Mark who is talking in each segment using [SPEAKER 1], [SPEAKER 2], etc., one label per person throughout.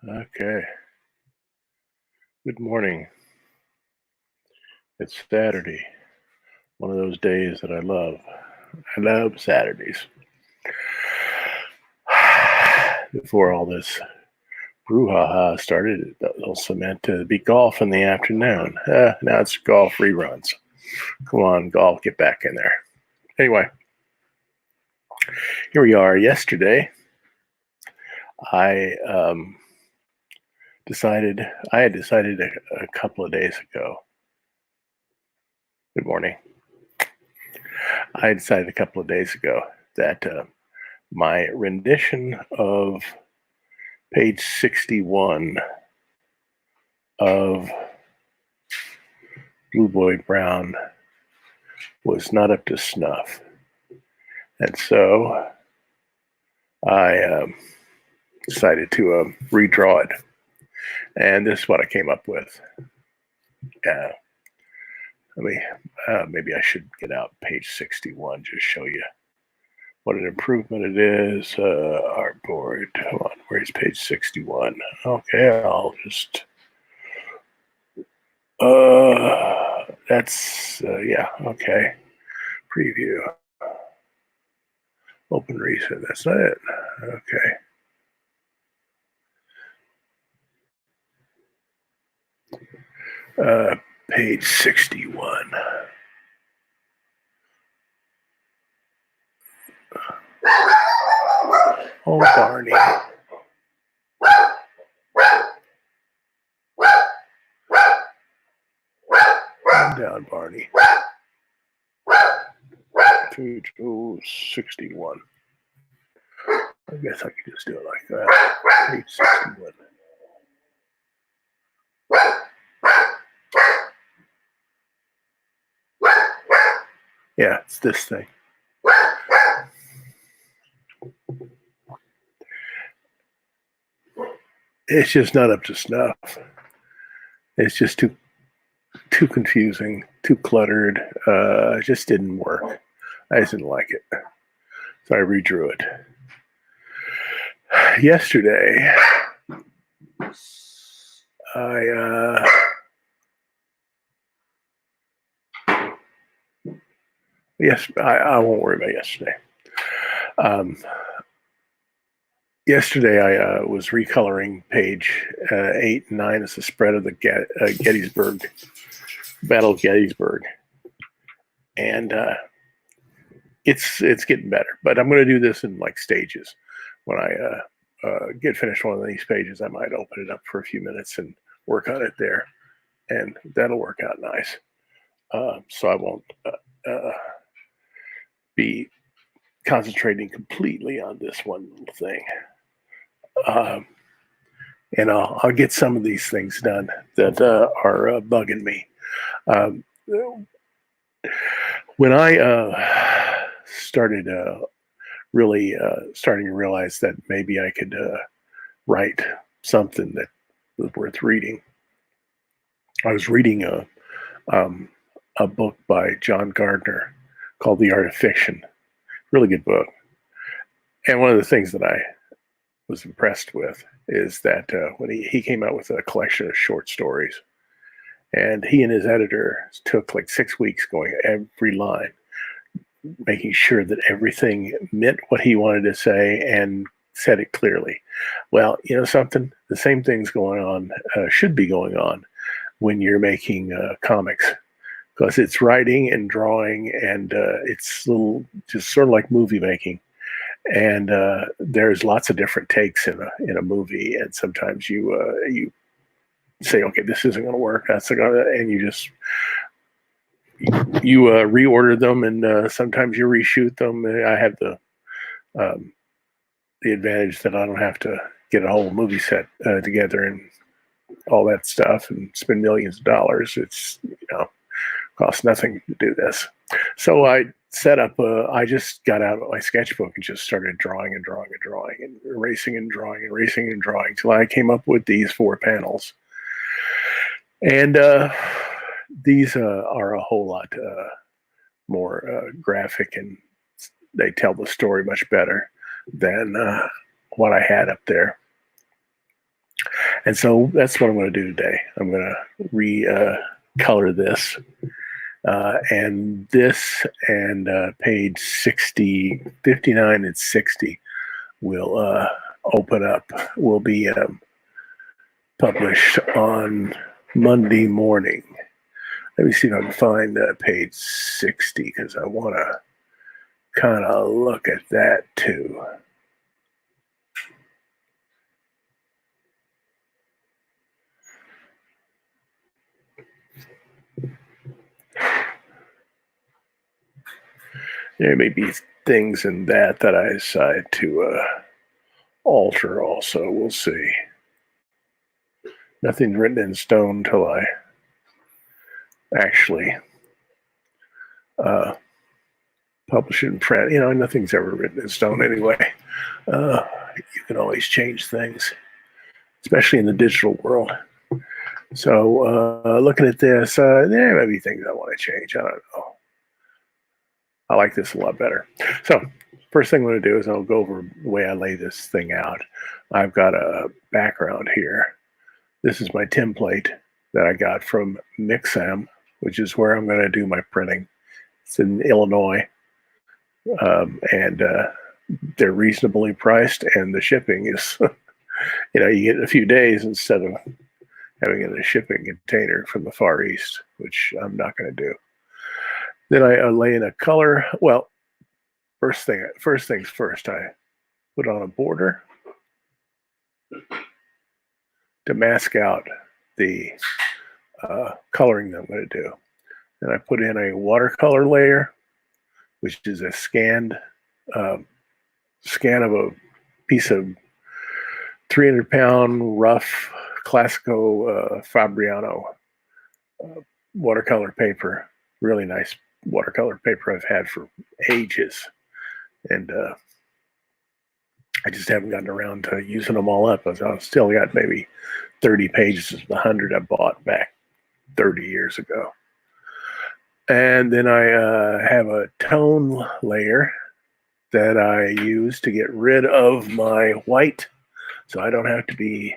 [SPEAKER 1] Okay. Good morning. It's Saturday. One of those days that I love. I love Saturdays. Before all this brouhaha started, it was meant to be golf in the afternoon. Now it's golf reruns. Come on, golf, get back in there. Anyway, here we are. Yesterday, I had decided a couple of days ago. Good morning. I decided a couple of days ago that my rendition of page 61 of Blueboy Brown was not up to snuff. And so I decided to redraw it. And this is what I came up with. Maybe I should get out page 61, just show you what an improvement it is. Artboard, come on, where's page 61? Okay, I'll just, yeah, okay. Preview. Open reset, that's not it. Okay. Page 61. Oh, Barney. Calm down, Barney. Page 61. I guess I could just do it like that. Page 61. Yeah, it's this thing. It's just not up to snuff. It's just too confusing, too cluttered. It just didn't work. I just didn't like it. So I redrew it. Yesterday, I won't worry about yesterday. Yesterday, I was recoloring page 8 and 9 as the spread of the Gettysburg, Battle of Gettysburg. And it's getting better. But I'm going to do this in like stages. When I get finished one of these pages, I might open it up for a few minutes and work on it there. And that'll work out nice. So I won't be concentrating completely on this one little thing. And I'll get some of these things done that are bugging me. When I started really starting to realize that maybe I could write something that was worth reading, I was reading a book by John Gardner called The Art of Fiction. Really good book. And one of the things that I was impressed with is that when he came out with a collection of short stories, and he and his editor took like 6 weeks going every line, making sure that everything meant what he wanted to say and said it clearly. Well, you know something? The same thing's going on, should be going on when you're making comics, because it's writing and drawing, and it's just sort of like movie making. And there's lots of different takes in a movie, and sometimes you say, okay, this isn't going to work. That's going to, and you reorder them, and sometimes you reshoot them. I have the advantage that I don't have to get a whole movie set together and all that stuff and spend millions of dollars. It's costs nothing to do this. So I set up, I just got out my sketchbook and just started drawing and drawing and drawing and erasing and drawing and erasing and drawing till I came up with these 4 panels. And these are a whole lot more graphic, and they tell the story much better than what I had up there. And so that's what I'm going to do today. I'm going to recolor this. And this and page 60, 59 and 60 will open up, will be published on Monday morning. Let me see if I can find page 60 because I want to kind of look at that too. There may be things in that I decide to alter also. We'll see. Nothing's written in stone until I actually publish it in print. You know, nothing's ever written in stone anyway. You can always change things, especially in the digital world. So looking at this, there may be things I want to change. I don't know. I like this a lot better. So first thing I'm going to do is I'll go over the way I lay this thing out. I've got a background here. This is my template that I got from Mixam, which is where I'm going to do my printing. It's in Illinois, and they're reasonably priced, and the shipping is, you know, you get a few days instead of having it in a shipping container from the Far East, which I'm not going to do. Then I lay in a color. Well, first things first, I put on a border to mask out the coloring that I'm going to do. Then I put in a watercolor layer, which is a scan of a piece of 300-pound rough Classico Fabriano watercolor paper. Really nice watercolor paper I've had for ages. And I just haven't gotten around to using them all up. I've still got maybe 30 pages of the 100 I bought back 30 years ago. And then I have a tone layer that I use to get rid of my white. So I don't have to be,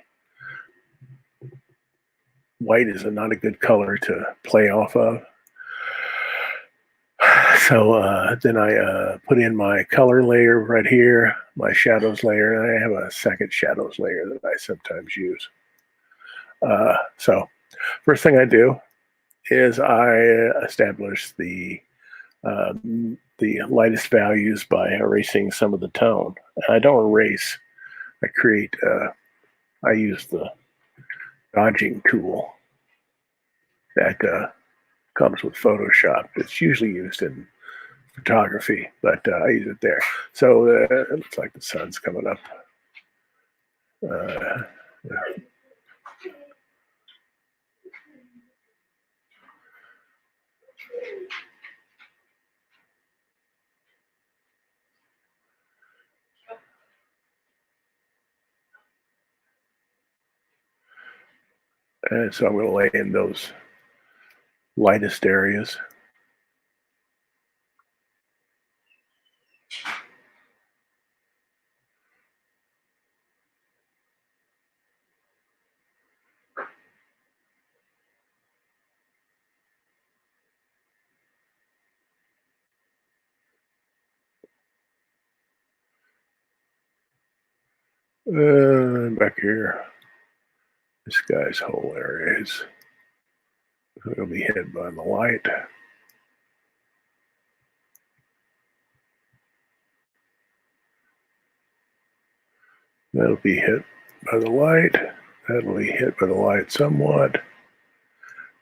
[SPEAKER 1] white is not a good color to play off of. So then I put in my color layer right here, my shadows layer, and I have a second shadows layer that I sometimes use. So first thing I do is I establish the lightest values by erasing some of the tone. I don't erase. I create. I use the dodging tool that comes with Photoshop. It's usually used in photography, but I use it there. So it looks like the sun's coming up. And so I'm going to lay in those lightest areas. Back here, this guy's whole area is going to be hit by the light. That'll be hit by the light. That'll be hit by the light somewhat.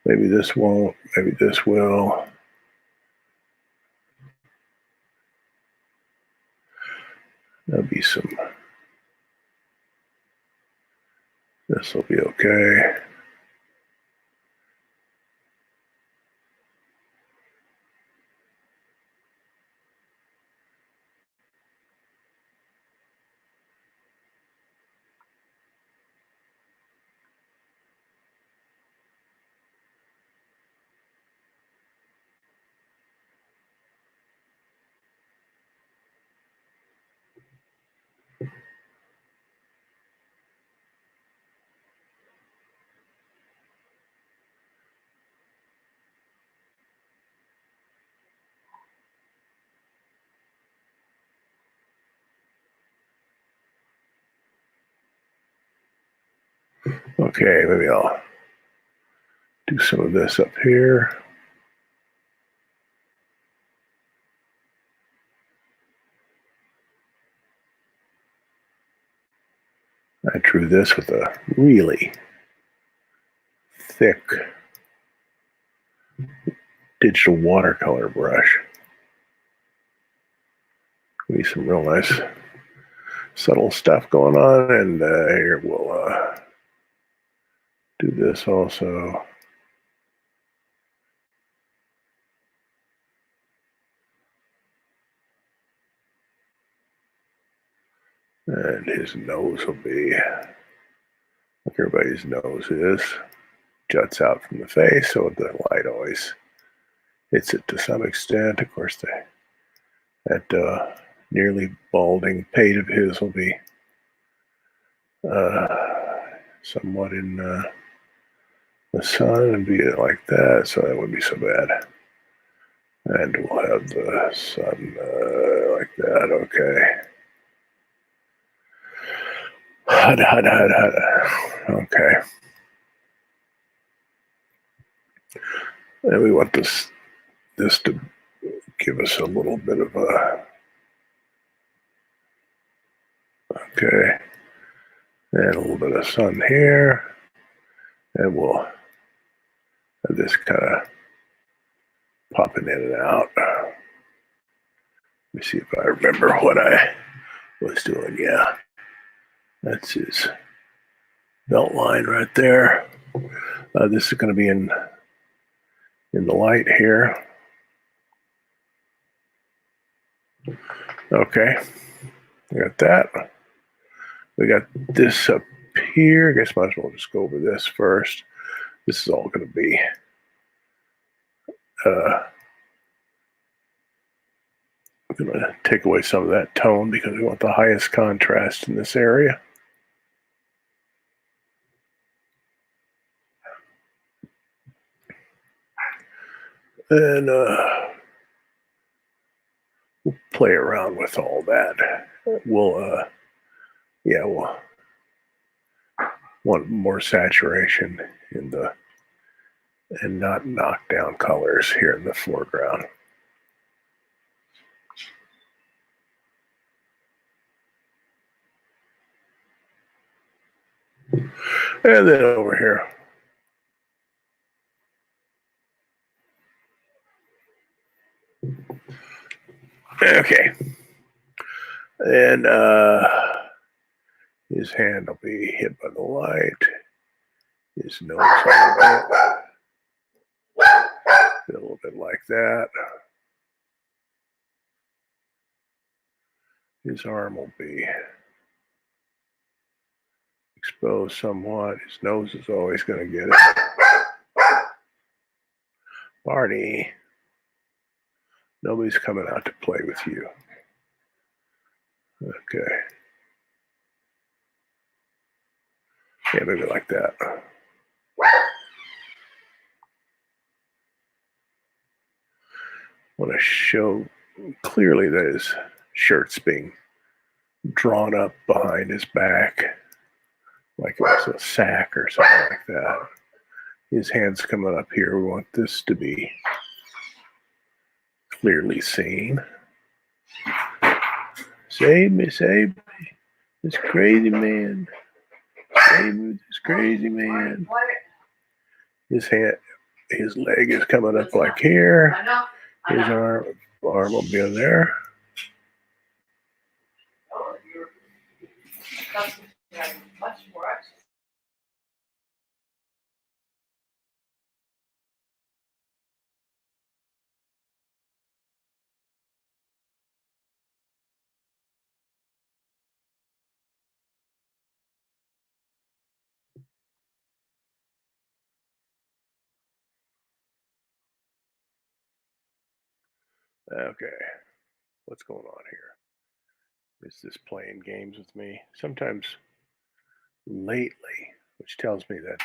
[SPEAKER 1] Maybe this won't. Maybe this will. There'll be some. This will be okay. Okay, maybe I'll do some of this up here. I drew this with a really thick digital watercolor brush. Give me some real nice subtle stuff going on, and here we'll do this also. And his nose will be like everybody's nose is. Juts out from the face, so the light always hits it to some extent. Of course, that nearly balding pate of his will be somewhat in the sun and be like that, so that wouldn't be so bad. And we'll have the sun like that, okay. Okay. And we want this to give us a little bit of a, okay. And a little bit of sun here. And we'll have this kind of popping in and out. Let me see if I remember what I was doing. Yeah. That's his belt line right there. This is going to be in the light here. Okay, we got that. We got this up here. I guess might as well just go over this first. This is all going to be I'm going to take away some of that tone because we want the highest contrast in this area. And we'll play around with all that. We'll want more saturation in the, and not knock down colors here in the foreground. And then over here. Okay. And his hand will be hit by the light. His nose a little bit like that. His arm will be exposed somewhat. His nose is always going to get it. Barney, nobody's coming out to play with you. Okay. Yeah, maybe like that. Want to show clearly that his shirt's being drawn up behind his back, like it was a sack or something like that. His hand's coming up here. We want this to be clearly seen. Save me, this crazy man. Save me, this crazy man. His leg is coming up like here. His arm will be in there. Okay, what's going on here? Is this playing games with me? Sometimes lately, which tells me that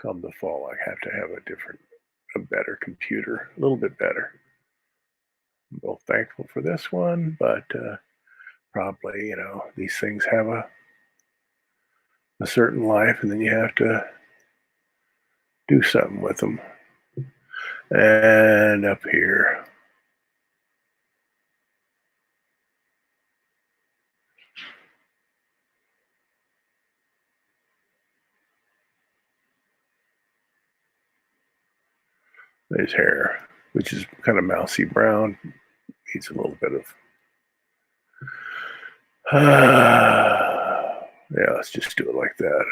[SPEAKER 1] come the fall, I have to have a better computer, a little bit better. I'm both thankful for this one, but probably, these things have a certain life, and then you have to do something with them. And up here, there's hair, which is kind of mousy brown. Needs a little bit of yeah, let's just do it like that.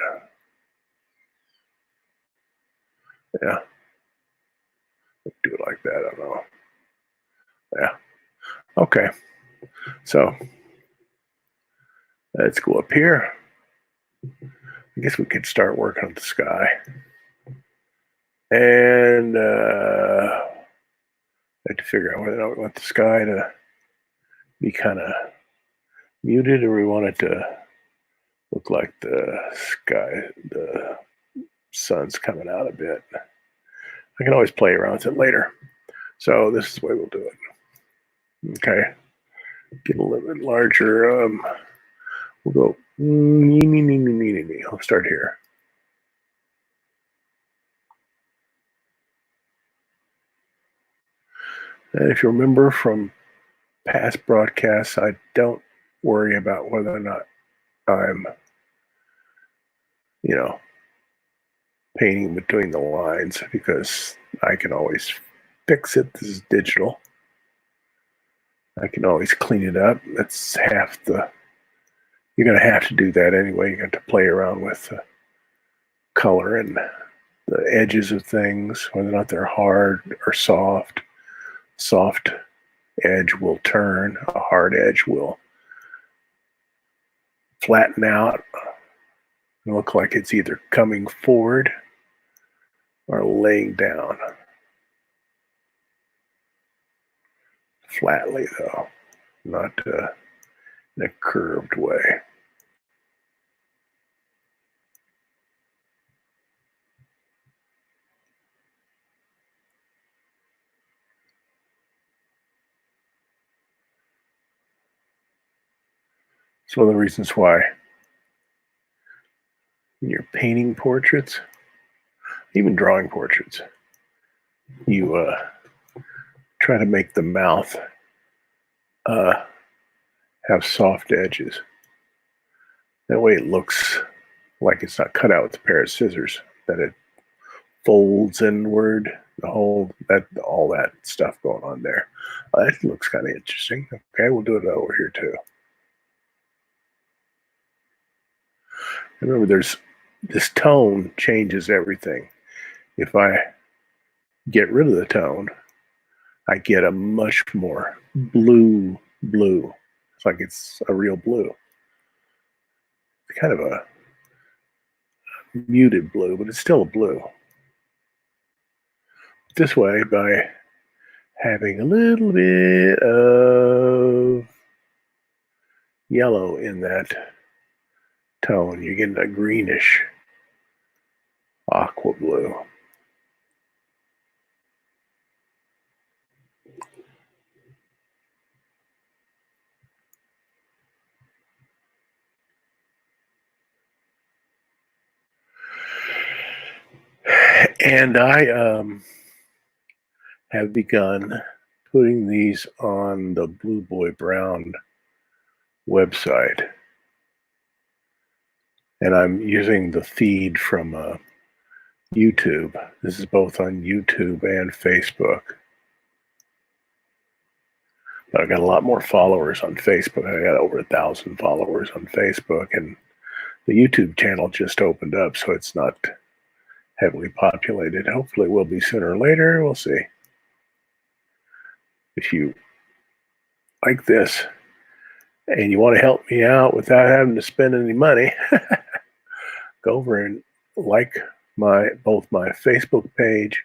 [SPEAKER 1] Yeah, do it like that. I don't know. Yeah. Okay. So let's go up here. I guess we could start working on the sky. And I have to figure out whether we want the sky to be kind of muted or we want it to look like the sky, the sun's coming out a bit. I can always play around with it later. So this is the way we'll do it. Okay. Get a little bit larger. We'll go. I'll start here. And if you remember from past broadcasts, I don't worry about whether or not I'm, painting between the lines because I can always fix it. This is digital. I can always clean it up. That's half the. You're going to have to do that anyway. You got to play around with the color and the edges of things, whether or not they're hard or soft. Soft edge will turn. A hard edge will flatten out and look like it's either coming forward or laying down. Flatly, though, not in a curved way. It's one of the reasons why when you're painting portraits, even drawing portraits, you try to make the mouth have soft edges. That way it looks like it's not cut out with a pair of scissors, that it folds inward, all that stuff going on there. That looks kind of interesting. Okay, we'll do it over here too. Remember, this tone changes everything. If I get rid of the tone, I get a much more blue. It's like it's a real blue. It's kind of a muted blue, but it's still a blue. This way, by having a little bit of yellow in that tone, you get a greenish aqua blue. And I have begun putting these on the Blueboy Brown website. And I'm using the feed from YouTube. This is both on YouTube and Facebook. But I've got a lot more followers on Facebook. I got over 1,000 followers on Facebook, and the YouTube channel just opened up, so it's not heavily populated. Hopefully it will be sooner or later. We'll see. If you like this and you want to help me out without having to spend any money, go over and like both my Facebook page,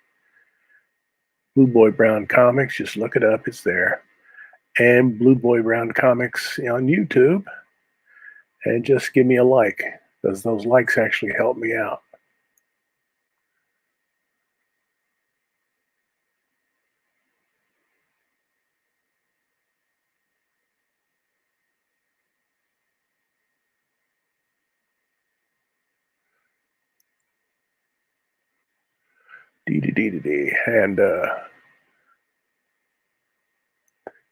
[SPEAKER 1] Blueboy Brown Comics. Just look it up; it's there, and Blueboy Brown Comics on YouTube, and just give me a like, because those likes actually help me out. and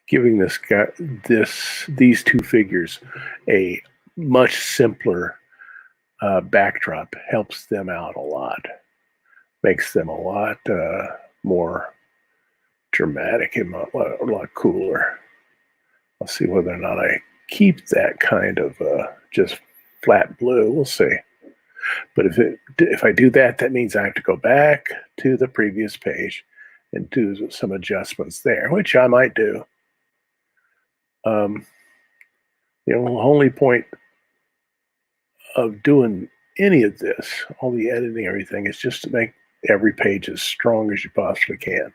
[SPEAKER 1] giving this guy these two figures a much simpler backdrop helps them out a lot, makes them a lot more dramatic and a lot cooler. I'll see whether or not I keep that kind of just flat blue. We'll see. But if I do that, that means I have to go back to the previous page and do some adjustments there, which I might do. The only point of doing any of this, all the editing, everything, is just to make every page as strong as you possibly can.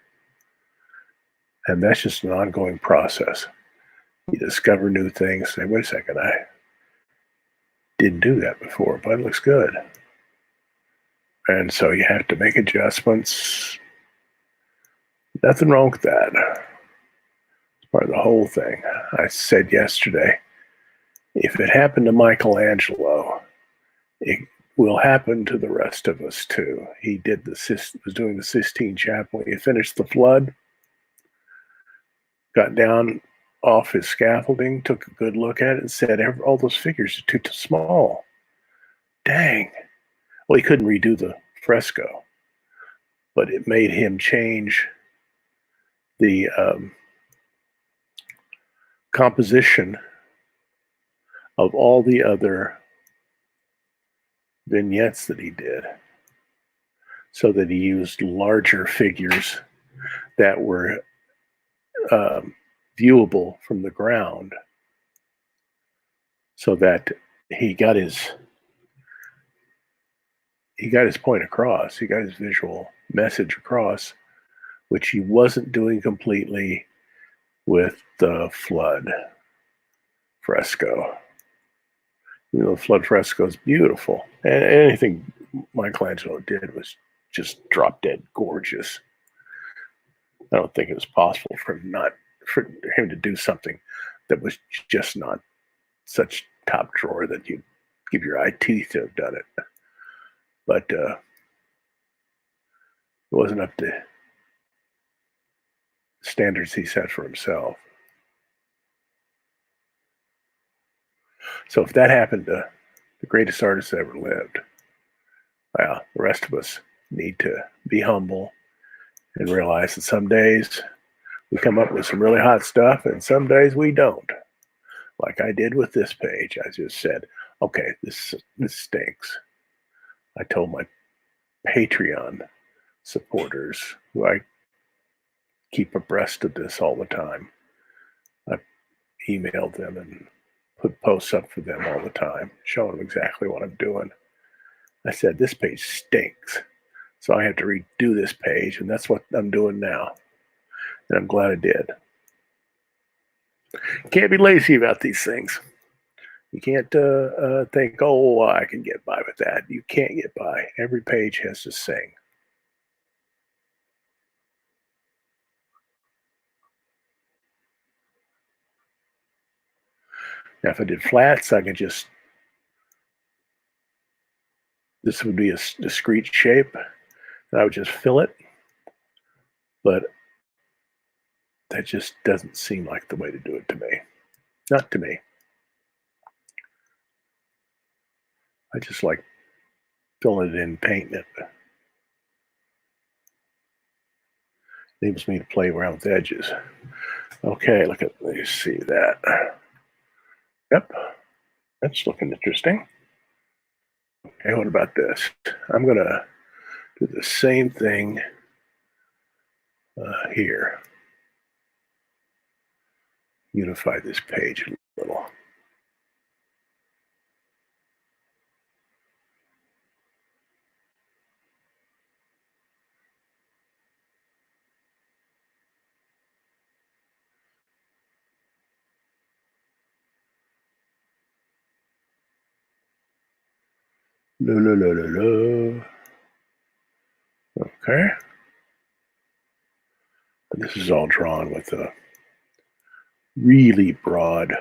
[SPEAKER 1] And that's just an ongoing process. You discover new things, say, wait a second, I didn't do that before, but it looks good. And so you have to make adjustments. Nothing wrong with that. It's part of the whole thing. I said yesterday, if it happened to Michelangelo, it will happen to the rest of us too. He was doing the Sistine Chapel. He finished the flood, got down off his scaffolding, took a good look at it, and said, all those figures are too small. Dang. Well, he couldn't redo the fresco, but it made him change the composition of all the other vignettes that he did, so that he used larger figures that were viewable from the ground, so that he got his point across. He got his visual message across, which he wasn't doing completely with the flood fresco. You know, the flood fresco is beautiful, and anything Michelangelo did was just drop dead gorgeous. I don't think it was possible for him to do something that was just not such top drawer that you'd give your eye teeth to have done it. But it wasn't up to standards he set for himself. So if that happened to the greatest artist that ever lived, well, the rest of us need to be humble and realize that some days we come up with some really hot stuff and some days we don't. Like I did with this page. I just said, okay, this stinks. I told my Patreon supporters, who I keep abreast of this all the time, I emailed them and put posts up for them all the time, showing them exactly what I'm doing. I said, this page stinks, so I have to redo this page, and that's what I'm doing now. And I'm glad I did. Can't be lazy about these things. You can't think, oh, I can get by with that. You can't get by. Every page has to sing. Now, if I did flats, I could just, this would be a discrete shape, and I would just fill it. But that just doesn't seem like the way to do it to me. Not to me. I just like filling it in, painting it. Leaves me to play around with edges. Okay, let me see that. Yep, that's looking interesting. Okay, what about this? I'm gonna do the same thing here. Unify this page a little. Okay. And this is all drawn with a really broad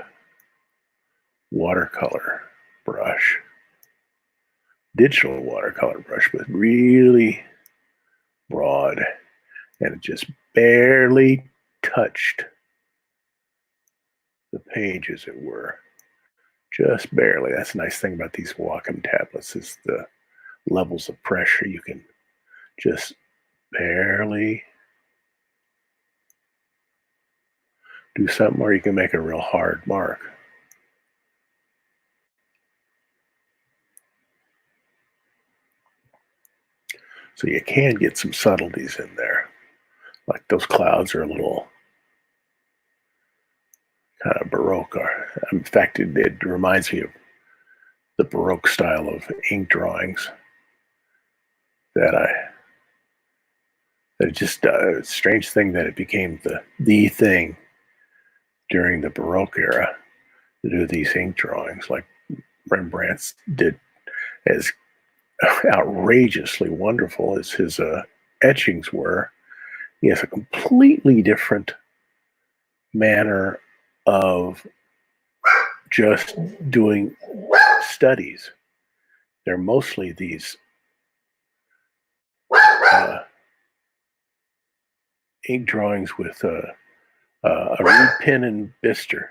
[SPEAKER 1] watercolor brush. Digital watercolor brush, but really broad, and it just barely touched the page, as it were. Just barely. That's the nice thing about these Wacom tablets is the levels of pressure. You can just barely do something, or you can make a real hard mark. So you can get some subtleties in there. Like those clouds are a little kind of Baroque. In fact, it reminds me of the Baroque style of ink drawings that just a strange thing that it became the thing during the Baroque era to do these ink drawings, like Rembrandt's did. As outrageously wonderful as his etchings were, he has a completely different manner of just doing studies. They're mostly these ink drawings with a reed pen and bistre,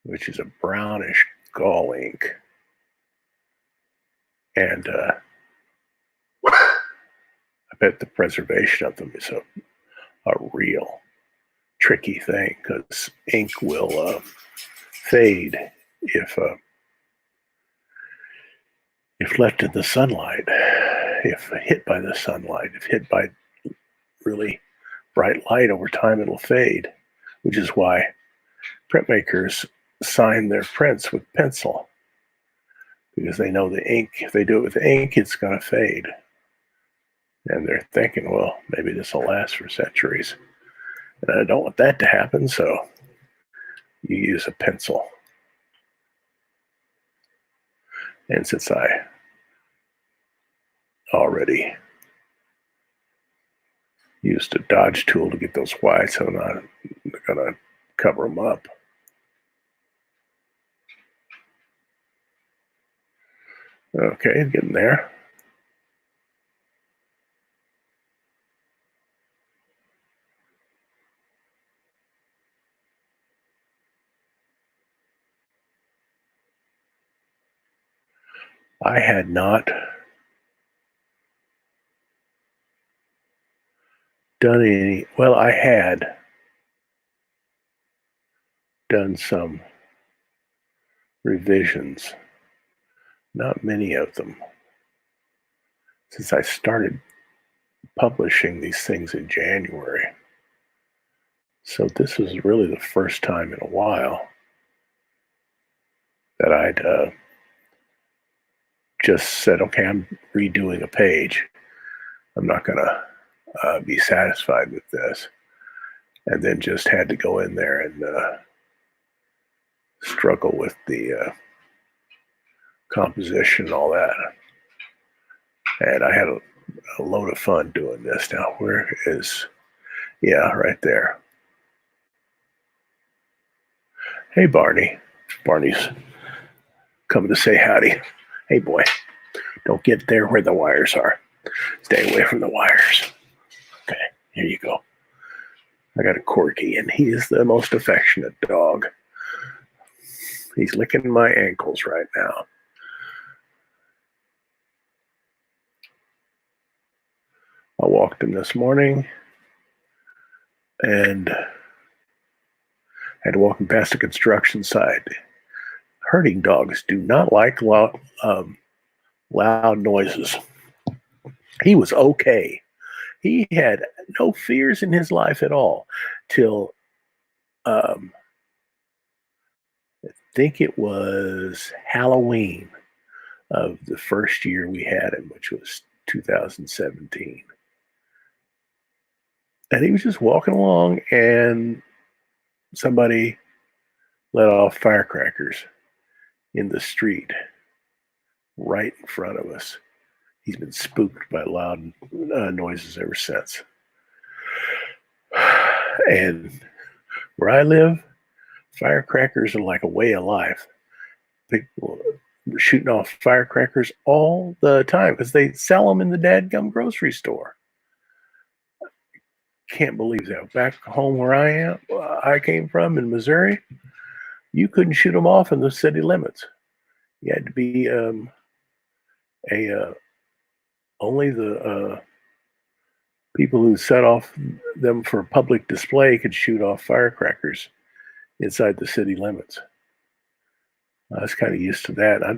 [SPEAKER 1] which is a brownish gall ink. And I bet the preservation of them is a real tricky thing, because ink will fade if left in the sunlight, if hit by the sunlight, if hit by really bright light over time, it'll fade, which is why printmakers sign their prints with pencil, because they know the ink, if they do it with ink, it's going to fade. And they're thinking, well, maybe this will last for centuries. And I don't want that to happen, so you use a pencil. And since I already used a dodge tool to get those whites, I'm not going to cover them up. Okay, getting there. I had not done any, well, I had done some revisions, not many of them, since I started publishing these things in January. So this was really the first time in a while that I'd just said, okay, I'm redoing a page. I'm not going to be satisfied with this. And then just had to go in there and struggle with the composition and all that. And I had a load of fun doing this. Now, where is, yeah, right there. Hey, Barney. Barney's coming to say howdy. Hey, boy, don't get there where the wires are. Stay away from the wires. Okay, here you go. I got a corgi, and he is the most affectionate dog. He's licking my ankles right now. I walked him this morning, and had to walk him past the construction site. Herding dogs do not like loud noises. He was okay. He had no fears in his life at all till I think it was Halloween of the first year we had him, which was 2017. And he was just walking along, and somebody let off firecrackers in the street right in front of us. He's been spooked by loud noises ever since. And where I live, firecrackers are like a way of life. People are shooting off firecrackers all the time because they sell them in the dadgum grocery store. can't believe that. Back home where I came from in Missouri, you couldn't shoot them off in the city limits. You had to be a only the people who set off them for public display could shoot off firecrackers inside the city limits. I was kind of used to that. I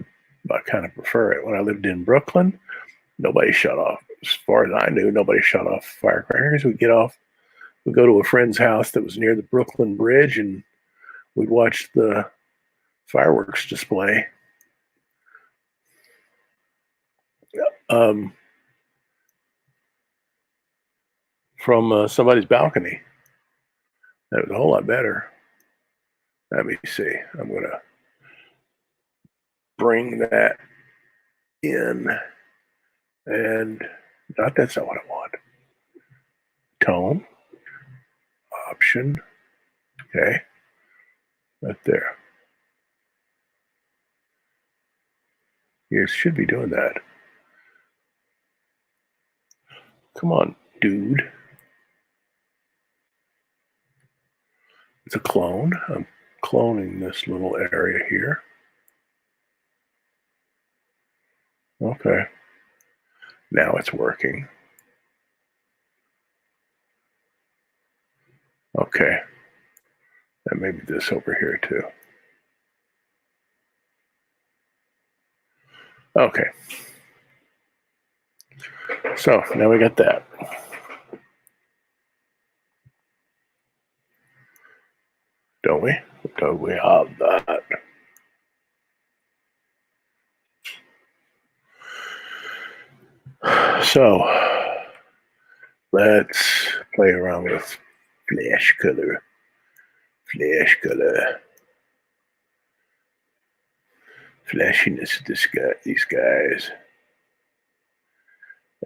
[SPEAKER 1] kind of prefer it. When I lived in Brooklyn, nobody shut off. As far as I knew, nobody shut off firecrackers. We'd go to a friend's house that was near the Brooklyn Bridge, and we'd watch the fireworks display um, from somebody's balcony. That was a whole lot better. Let me see. I'm going to bring that in, and that's not what I want. Tone, option, okay, right there. You should be doing that. Come on, dude. It's a clone. I'm cloning this little area here. Okay. Now it's working. Okay. And maybe this over here too. Okay. So now we got that. Don't we? Don't we have that? So let's play around with flash color. Flash color. Flashiness of these guys.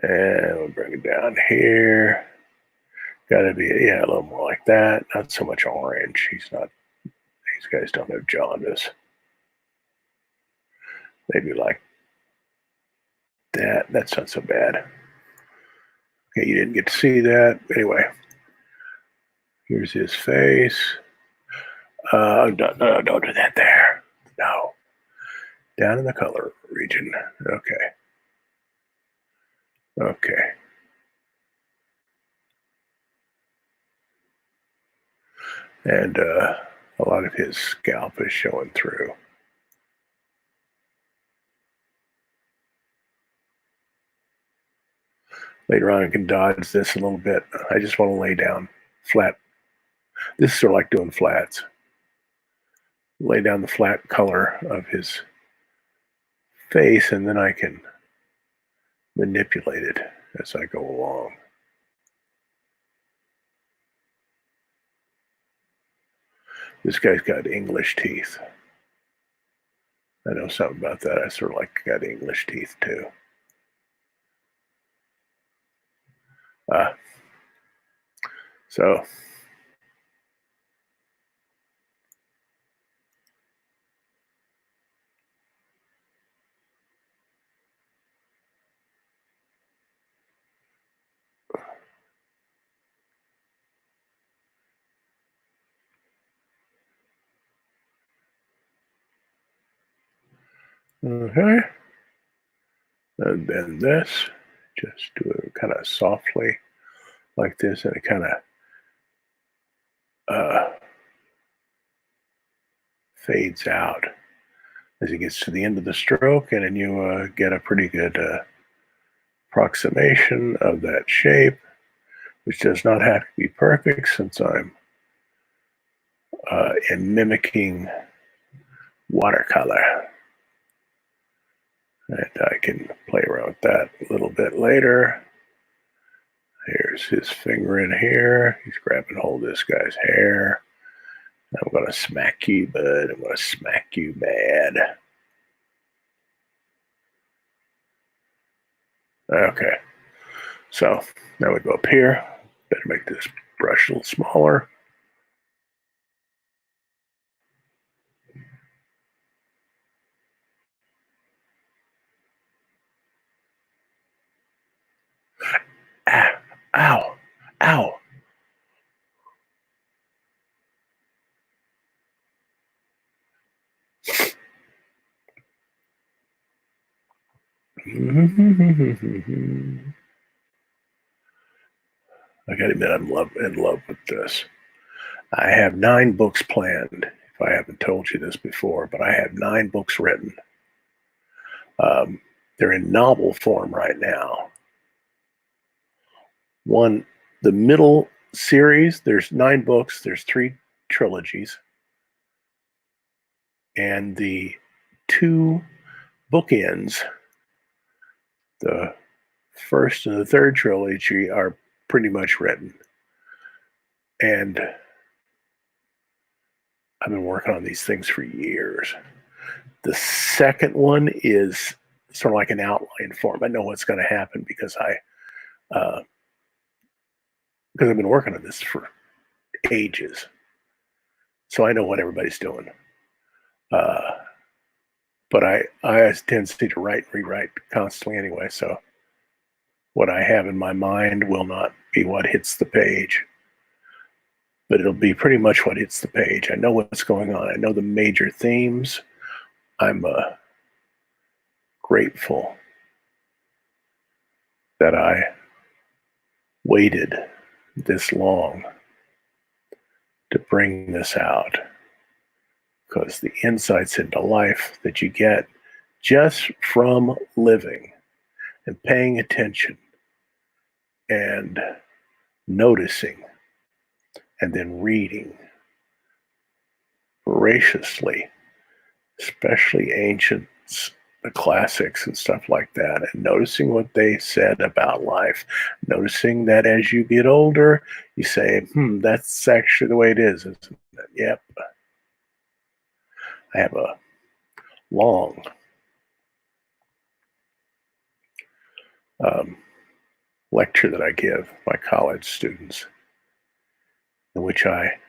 [SPEAKER 1] And we'll bring it down here. Gotta be, a little more like that. Not so much orange. These guys don't have jaundice. Maybe like that. That's not so bad. Okay, you didn't get to see that. Anyway, here's his face. No, don't do that there. No. Down in the color region. Okay. Okay. And a lot of his scalp is showing through. Later on, I can dodge this a little bit. I just want to lay down flat. This is sort of like doing flats. Lay down the flat color of his face, and then I can manipulate it as I go along. This guy's got English teeth. I know something about that. I sort of like got English teeth too. So okay. And then this, just do it kind of softly like this, and it kind of fades out as it gets to the end of the stroke, and then you get a pretty good approximation of that shape, which does not have to be perfect since I'm in mimicking watercolor. And I can play around with that a little bit later. Here's his finger in here. He's grabbing hold of this guy's hair. I'm going to smack you, bud. I'm going to smack you bad. Okay. So now we go up here. Better make this brush a little smaller. Ah, ow, ow. I gotta admit, I'm in love with this. I have 9 books planned. If I haven't told you this before, but I have 9 books written. They're in novel form right now. The middle series, there's 9 books, there's 3 trilogies. And the 2 bookends, the first and the third trilogy, are pretty much written. And I've been working on these things for years. The second one is sort of like an outline form. I know what's going to happen because I've been working on this for ages, so I know what everybody's doing. But I have a tendency to write and rewrite constantly anyway. So what I have in my mind will not be what hits the page, but it'll be pretty much what hits the page. I know what's going on. I know the major themes. I'm grateful that I waited this long to bring this out, because the insights into life that you get just from living and paying attention and noticing and then reading voraciously, especially ancients, the classics and stuff like that, and noticing what they said about life, noticing that as you get older, you say, that's actually the way it is, isn't it? Yep. I have a long lecture that I give my college students, in which I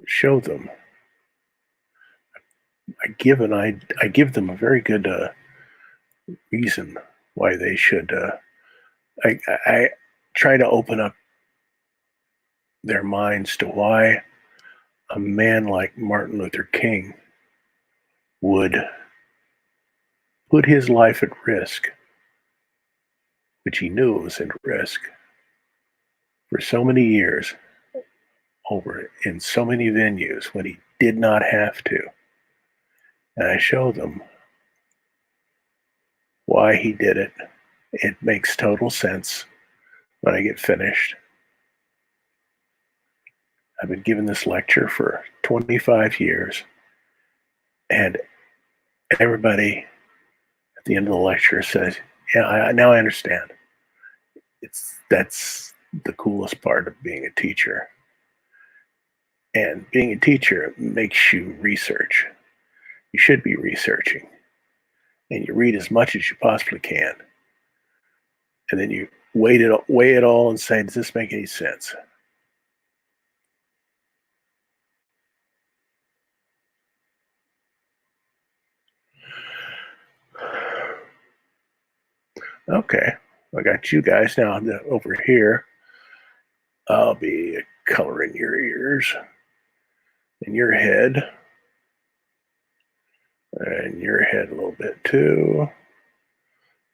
[SPEAKER 1] show them. I give them a very good reason why they should. I try to open up their minds to why a man like Martin Luther King would put his life at risk, which he knew was at risk, for so many years over in so many venues when he did not have to. And I show them why he did it. It makes total sense when I get finished. I've been giving this lecture for 25 years, and everybody at the end of the lecture says, yeah, now I understand. That's the coolest part of being a teacher. And being a teacher makes you research. You should be researching. And you read as much as you possibly can. And then you weigh it all and say, does this make any sense? Okay, I got you guys now over here. I'll be coloring your ears and your head and your head a little bit too.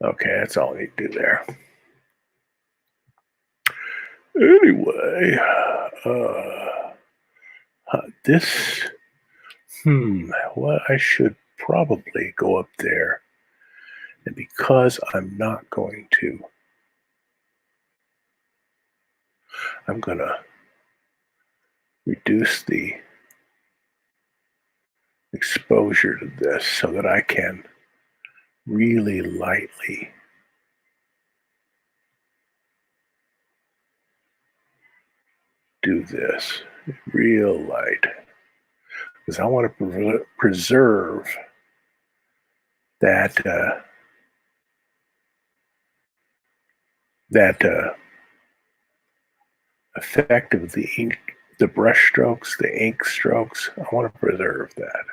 [SPEAKER 1] Okay, that's all I need to do there. Anyway, this, well, I should probably go up there. And because I'm not going to, I'm going to reduce the exposure to this so that I can really lightly do this, real light, because I want to preserve that effect of the ink, the brush strokes, the ink strokes. I want to preserve that.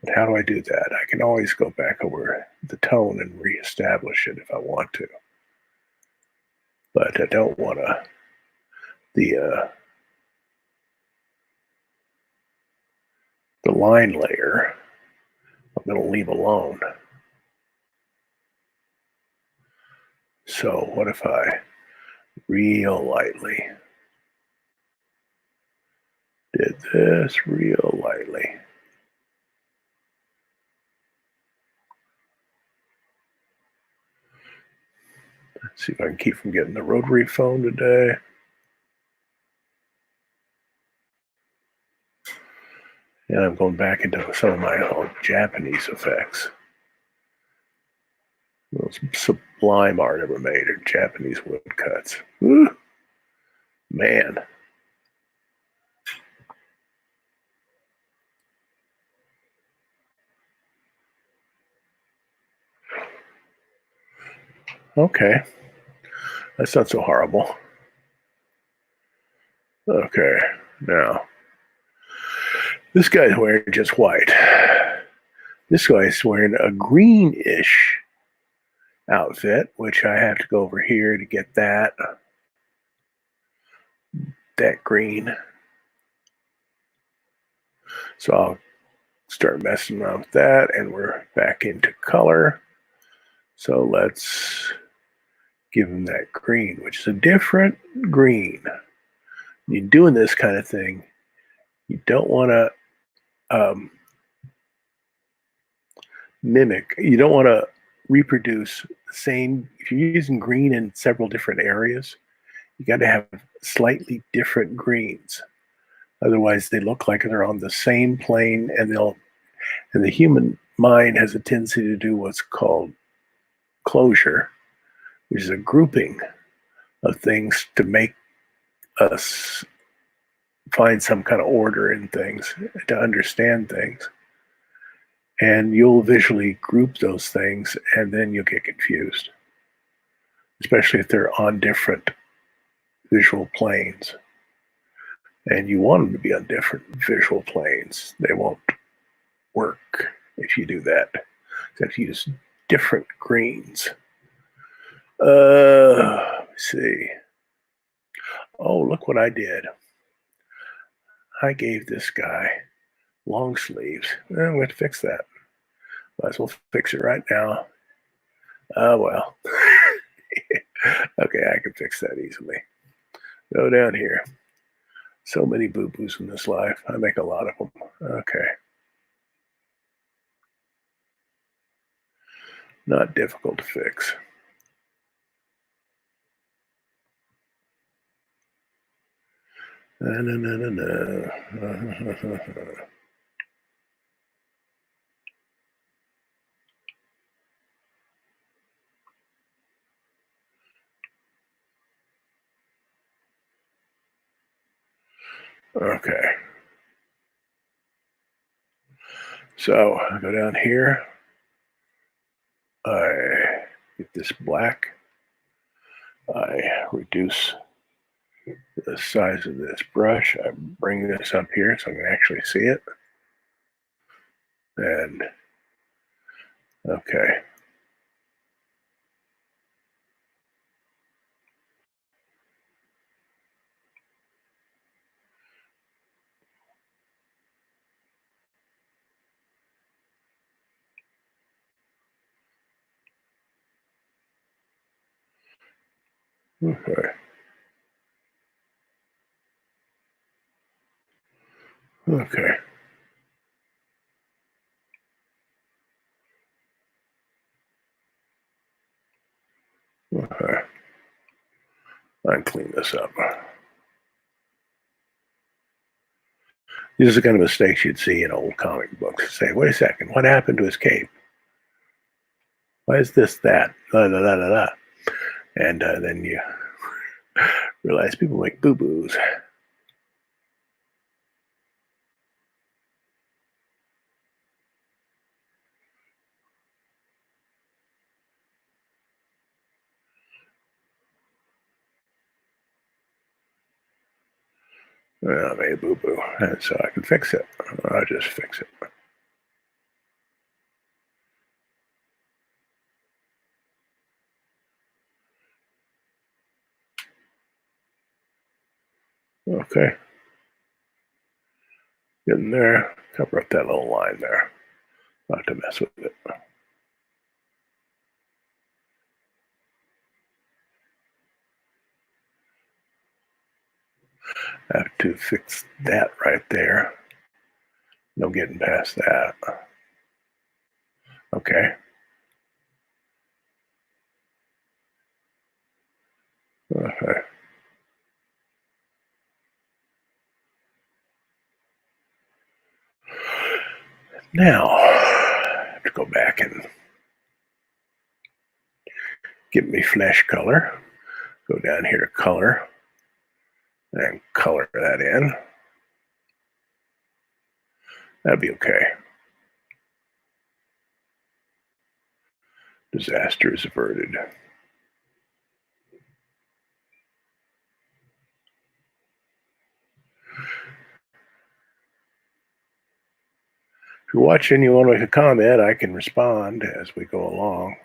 [SPEAKER 1] But how do I do that? I can always go back over the tone and reestablish it if I want to. But I don't want to. The line layer, I'm going to leave alone. So what if I real lightly did this real lightly? Let's see if I can keep from getting the rotary phone today. And I'm going back into some of my old Japanese effects. Those sublime art ever made are Japanese woodcuts. Woo! Man. Okay. That's not so horrible. Okay. Now, this guy's wearing just white. This guy's wearing a greenish outfit, which I have to go over here to get that green. So I'll start messing around with that, and we're back into color. So let's give him that green, which is a different green. You're doing this kind of thing, you don't want to mimic, you don't want to reproduce the same. If you're using green in several different areas, you got to have slightly different greens. Otherwise, they look like they're on the same plane, and the human mind has a tendency to do what's called closure, which is a grouping of things to make us find some kind of order in things, to understand things. And you'll visually group those things, and then you'll get confused, especially if they're on different visual planes. And you want them to be on different visual planes. They won't work if you do that. You have to use different greens. Let's see. Oh, look what I did. I gave this guy long sleeves. I'm going to fix that. Might as well fix it right now. Well. Okay, I can fix that easily. Go down here. So many boo-boos in this life. I make a lot of them. Okay. Not difficult to fix. Okay. So I go down here. I get this black. I reduce the size of this brush. I bring this up here so I can actually see it. And okay. Okay. Okay. Okay. I clean this up. These are the kind of mistakes you'd see in old comic books. Say, wait a second, what happened to his cape? Why is this that? Da, da, da, da, da. And then you realize people make boo-boos. I made a boo-boo, and so I can fix it. I'll just fix it. Okay. Get in there, cover up that little line there. Not to mess with it. to fix that right there. No getting past that. Okay. Okay. Now, I have to go back and get me flesh color. Go down here to color and color that in. That'd be okay. Disaster is averted. If you're watching, you want to make a comment, I can respond as we go along.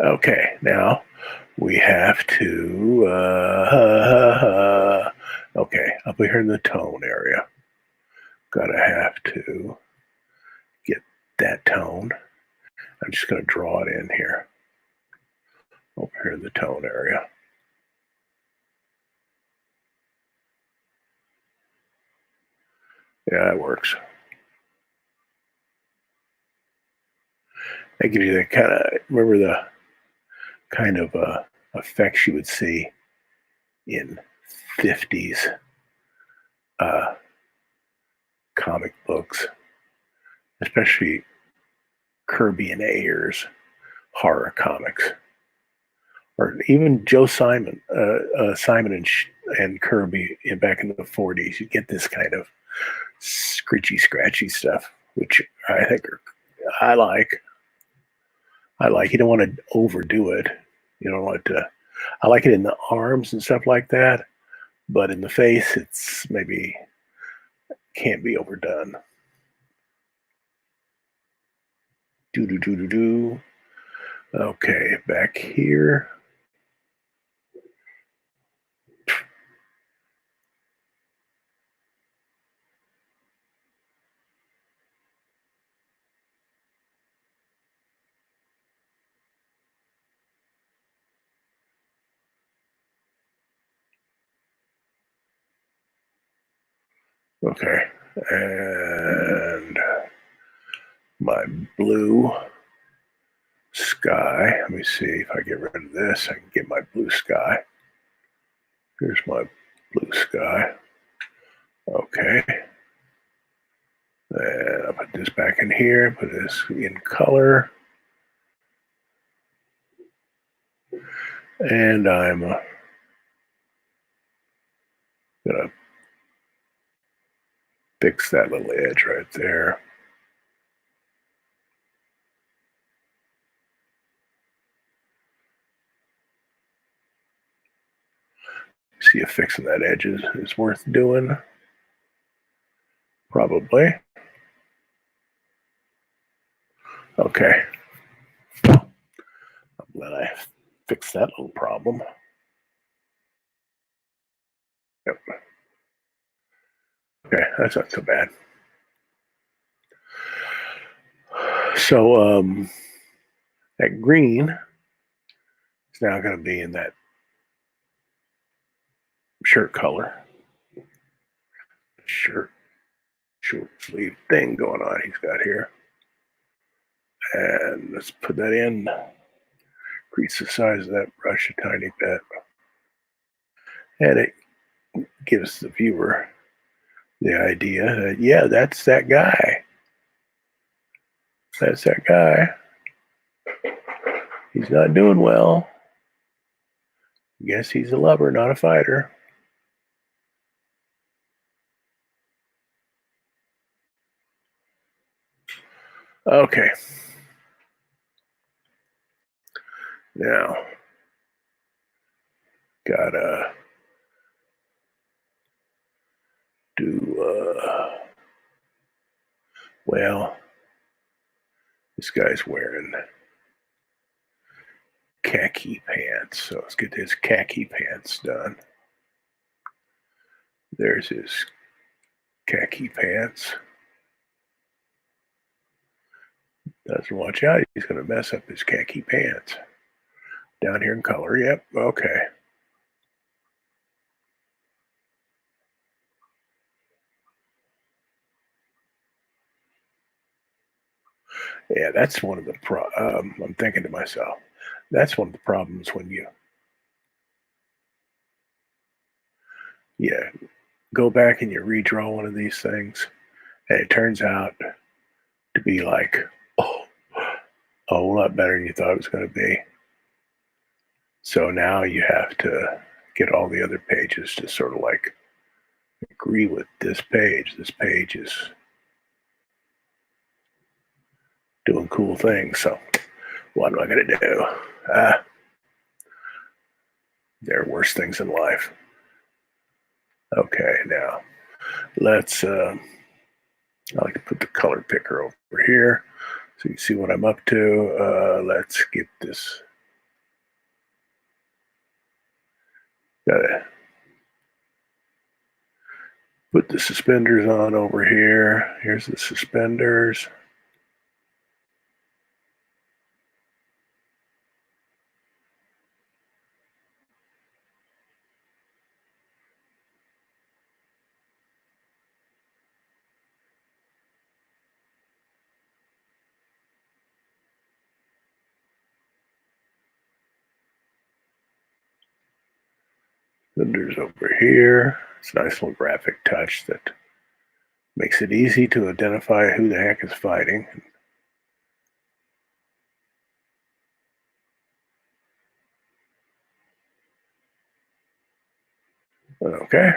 [SPEAKER 1] Okay, now we have to, okay, up here in the tone area, gotta have to get that tone. I'm just gonna draw it in here, over here in the tone area. Yeah, that works. That gives you that kind of, remember the kind of effects you would see in 50s comic books, especially Kirby and Ayers horror comics, or even Joe Simon, Simon and Kirby back in the 40s. You get this kind of scritchy, scratchy stuff, which I think I like. I like. You don't want to overdo it. You don't want to. I like it in the arms and stuff like that, but in the face, it's maybe can't be overdone. Do do do do do. Okay, back here. Okay, and my blue sky. Let me see if I get rid of this. I can get my blue sky. Here's my blue sky. Okay. And I'll put this back in here, put this in color. And I'm gonna fix that little edge right there. See if fixing that edge is worth doing. Probably. Okay. I'm glad I fixed that little problem. Yep. Okay, that's not so bad. So that green is now going to be in that shirt color. Shirt, short sleeve thing going on he's got here. And let's put that in. Increase the size of that brush a tiny bit. And it gives the viewer the idea that, yeah, that's that guy. That's that guy. He's not doing well. Guess he's a lover, not a fighter. Okay. Now, gotta do, well, this guy's wearing khaki pants. So let's get his khaki pants done. There's his khaki pants. Doesn't watch out, he's going to mess up his khaki pants. Down here in color, yep, okay. Yeah, that's one of the I'm thinking to myself, that's one of the problems when you, yeah, go back and you redraw one of these things, and it turns out to be like, oh, a whole lot better than you thought it was going to be. So now you have to get all the other pages to sort of like agree with this page. This page is doing cool things. So what am I going to do? There are worse things in life. Okay, now let's, I like to put the color picker over here so you can see what I'm up to. Let's get this. Gotta put the suspenders on over here. Here's the suspenders. Suspenders over here. It's a nice little graphic touch that makes it easy to identify who the heck is fighting. Okay.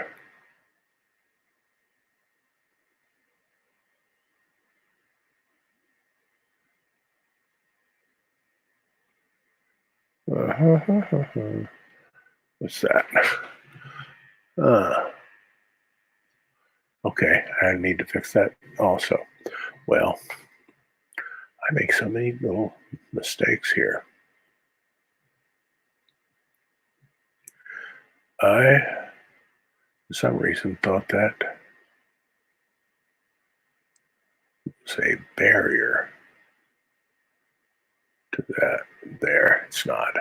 [SPEAKER 1] What's that? Okay, I need to fix that also. Well, I make so many little mistakes here. I, for some reason, thought that was a barrier to that. There, it's not.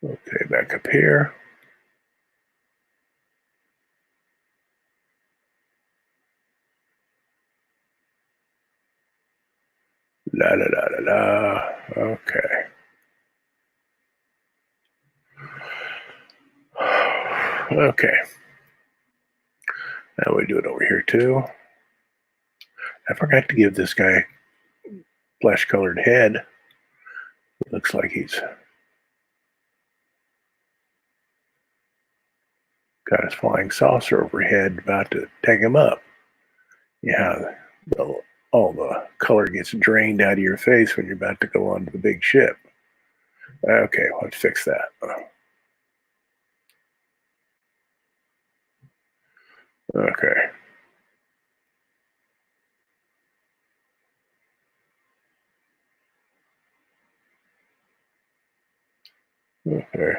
[SPEAKER 1] Okay, back up here. La la la la la. Okay. Okay. Now we do it over here too. I forgot to give this guy flesh colored head. It looks like he's got his flying saucer overhead about to take him up. Yeah, all the color gets drained out of your face when you're about to go onto the big ship. Okay, let's fix that. Okay. Okay.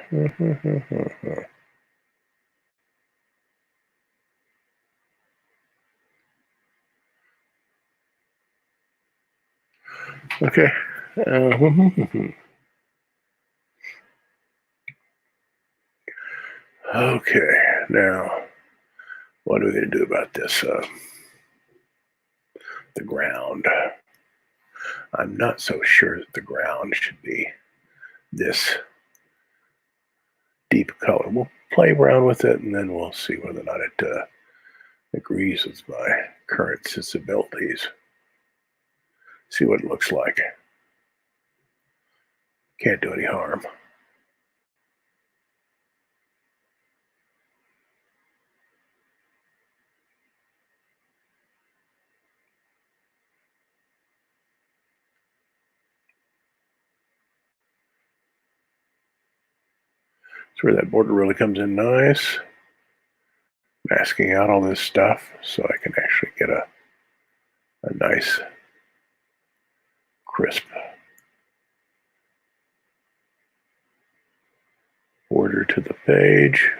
[SPEAKER 1] Okay. Okay. Now, what are we going to do about this? The ground. I'm not so sure that the ground should be this deep color. We'll play around with it and then we'll see whether or not it agrees with my current sensibilities. See what it looks like. Can't do any harm. That's where that border really comes in nice. Masking out all this stuff so I can actually get a nice crisp border to the page.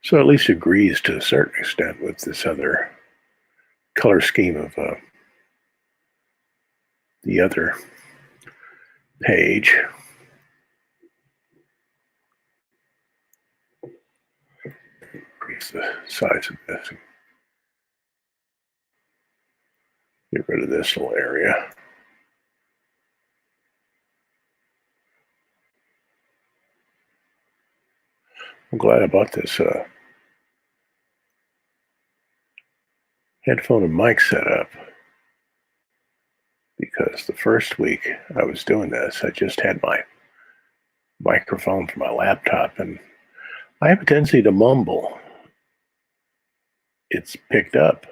[SPEAKER 1] So at least agrees to a certain extent with this other color scheme of the other page. Increase the size of this. Get rid of this little area. I'm glad I bought this headphone and mic setup, because the first week I was doing this, I just had my microphone for my laptop, and I have a tendency to mumble. It's picked up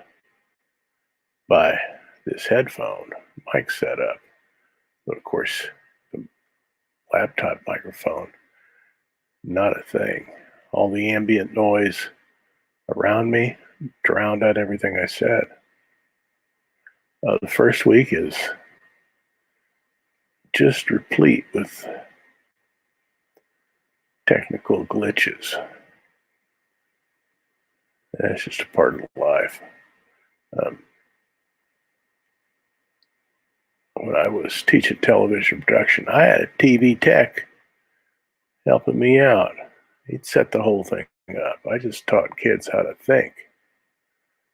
[SPEAKER 1] by this headphone mic setup, but of course, the laptop microphone, not a thing. All the ambient noise around me drowned out everything I said. The first week is just replete with technical glitches. That's just a part of life. When I was teaching television production, I had a TV tech helping me out. He'd set the whole thing up. I just taught kids how to think.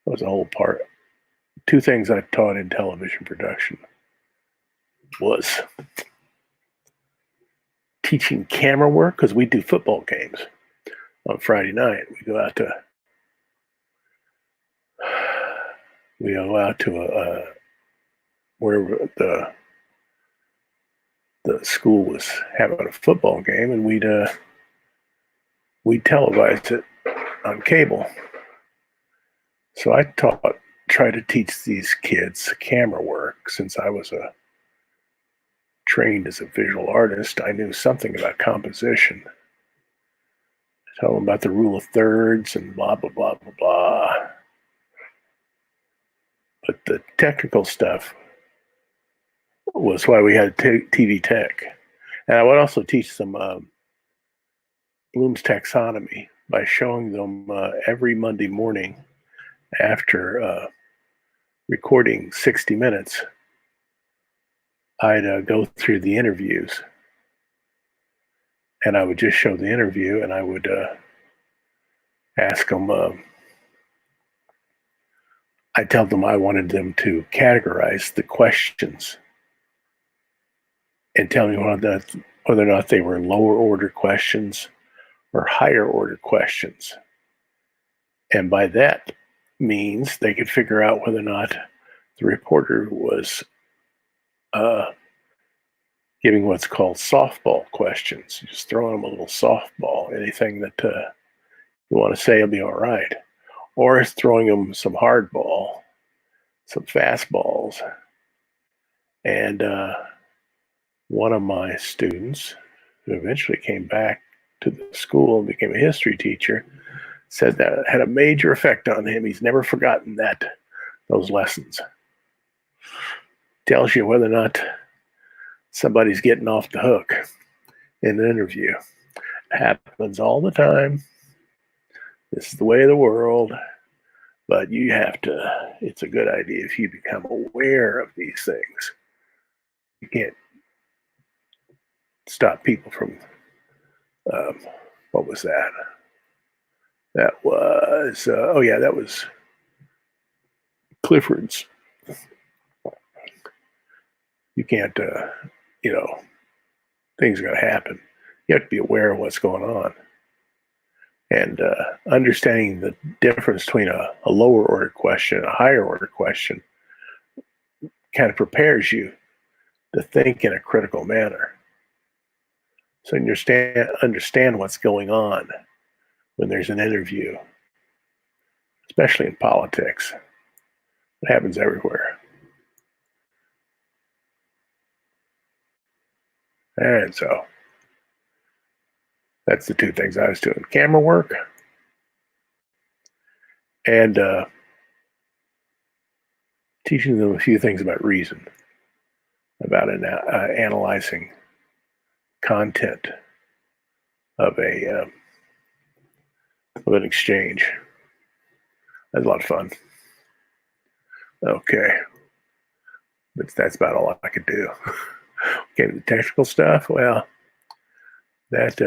[SPEAKER 1] That was a whole part. Two things I taught in television production was teaching camera work, because we do football games on Friday night. We go out to where the school was having a football game, and we'd televise it on cable. So I tried to teach these kids camera work. Since I was trained as a visual artist, I knew something about composition. Tell them about the rule of thirds and blah, blah, blah, blah, blah. But the technical stuff was why we had TV tech. And I would also teach them Bloom's taxonomy by showing them every Monday morning after recording 60 Minutes. I'd go through the interviews, and I would just show the interview, and I would ask them, I tell them I wanted them to categorize the questions and tell me whether or not they were lower order questions or higher order questions. And by that means they could figure out whether or not the reporter was giving what's called softball questions. Just throwing them a little softball. Anything that you want to say will be all right. Or throwing them some hardball, some fastballs. And one of my students, who eventually came back to the school and became a history teacher, said that it had a major effect on him. He's never forgotten those lessons. Tells you whether or not somebody's getting off the hook in an interview. It happens all the time. This is the way of the world. But you have to, it's a good idea if you become aware of these things. You can't stop people from, what was that? That was, that was Clifford's. You can't, things are going to happen. You have to be aware of what's going on. And understanding the difference between a lower order question and a higher order question kind of prepares you to think in a critical manner. So you understand what's going on when there's an interview, especially in politics. It happens everywhere. And so that's the two things I was doing: camera work and teaching them a few things about reason, about analyzing content of of an exchange. That's a lot of fun. Okay. But that's about all I could do. Okay, the technical stuff, well, that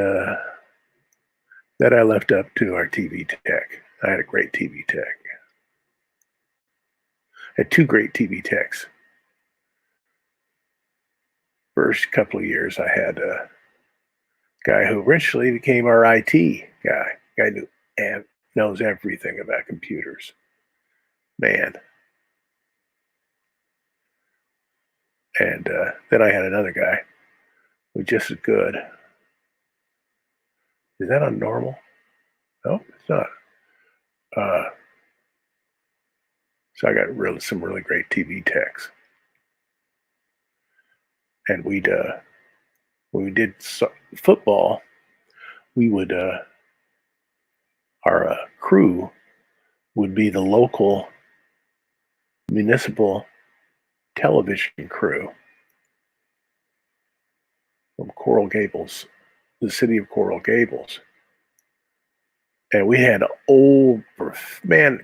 [SPEAKER 1] I left up to our TV tech. I had a great TV tech. I had two great TV techs. First couple of years, I had a guy who eventually became our IT guy. Guy knew and knows everything about computers. Man. And then I had another guy who was just as good. Is that on normal? No, it's not. So I got some really great TV techs. And when we did football, we would our crew would be the local municipal television crew from Coral Gables, the city of Coral Gables. And we had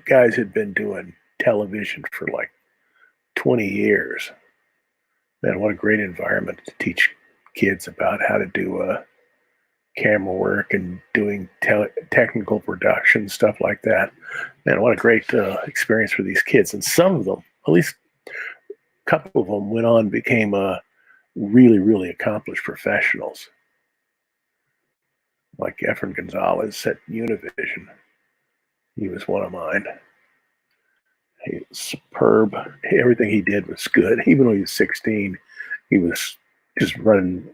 [SPEAKER 1] guys had been doing television for like 20 years. Man, what a great environment to teach kids about how to do camera work and doing technical production, stuff like that. Man, what a great experience for these kids. And some of them, at least a couple of them, went on, became really, really accomplished professionals. Like Efren Gonzalez at Univision. He was one of mine. He was superb. Everything he did was good. Even when he was 16, he was just running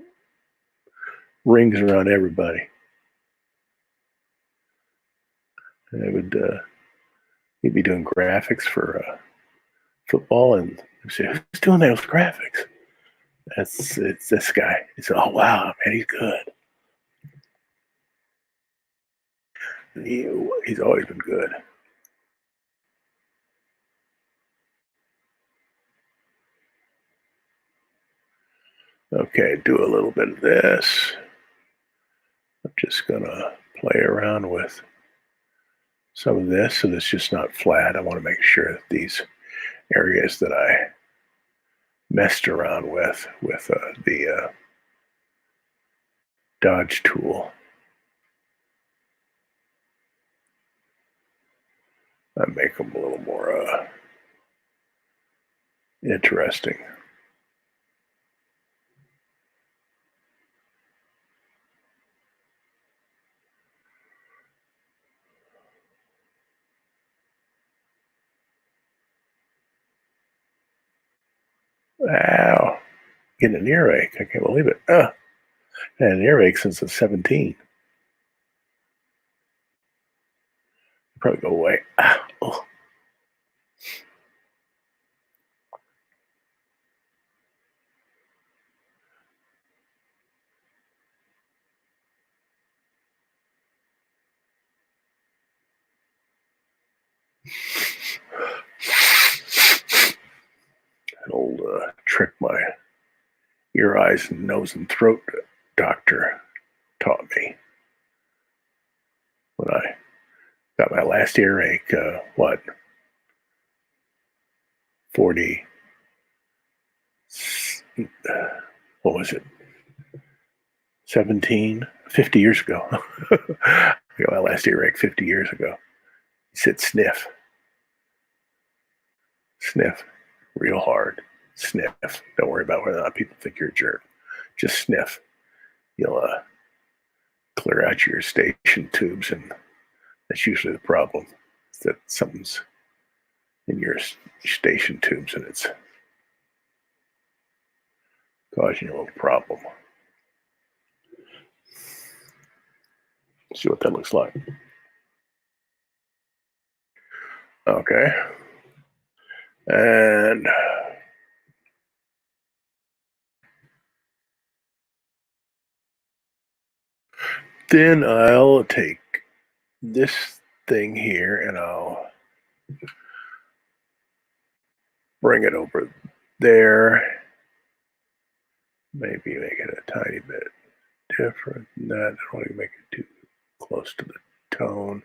[SPEAKER 1] rings around everybody. And he'd be doing graphics for football, and you say, "Who's doing those graphics?" It's this guy. He said, "Oh wow, man, he's good." And he's always been good. Okay, do a little bit of this. I'm just gonna play around with some of this so it's just not flat. I want to make sure that these areas that I messed around with the dodge tool, I make them a little more interesting. Ow, getting an earache. I can't believe it. Had an earache since I was 17. Probably go away. Oh. An old trick my ear, eyes, and nose and throat doctor taught me when I got my last earache. 40, what was it? 50 years ago. I got my last earache 50 years ago. He said, sniff. Sniff real hard. Sniff. Don't worry about whether or not people think you're a jerk. Just sniff. You'll clear out your eustachian tubes, and that's usually the problem. Is that something's in your eustachian tubes and it's causing you a little problem. See what that looks like. Okay. And then I'll take this thing here and I'll bring it over there. Maybe make it a tiny bit different than that. I don't want to make it too close to the tone,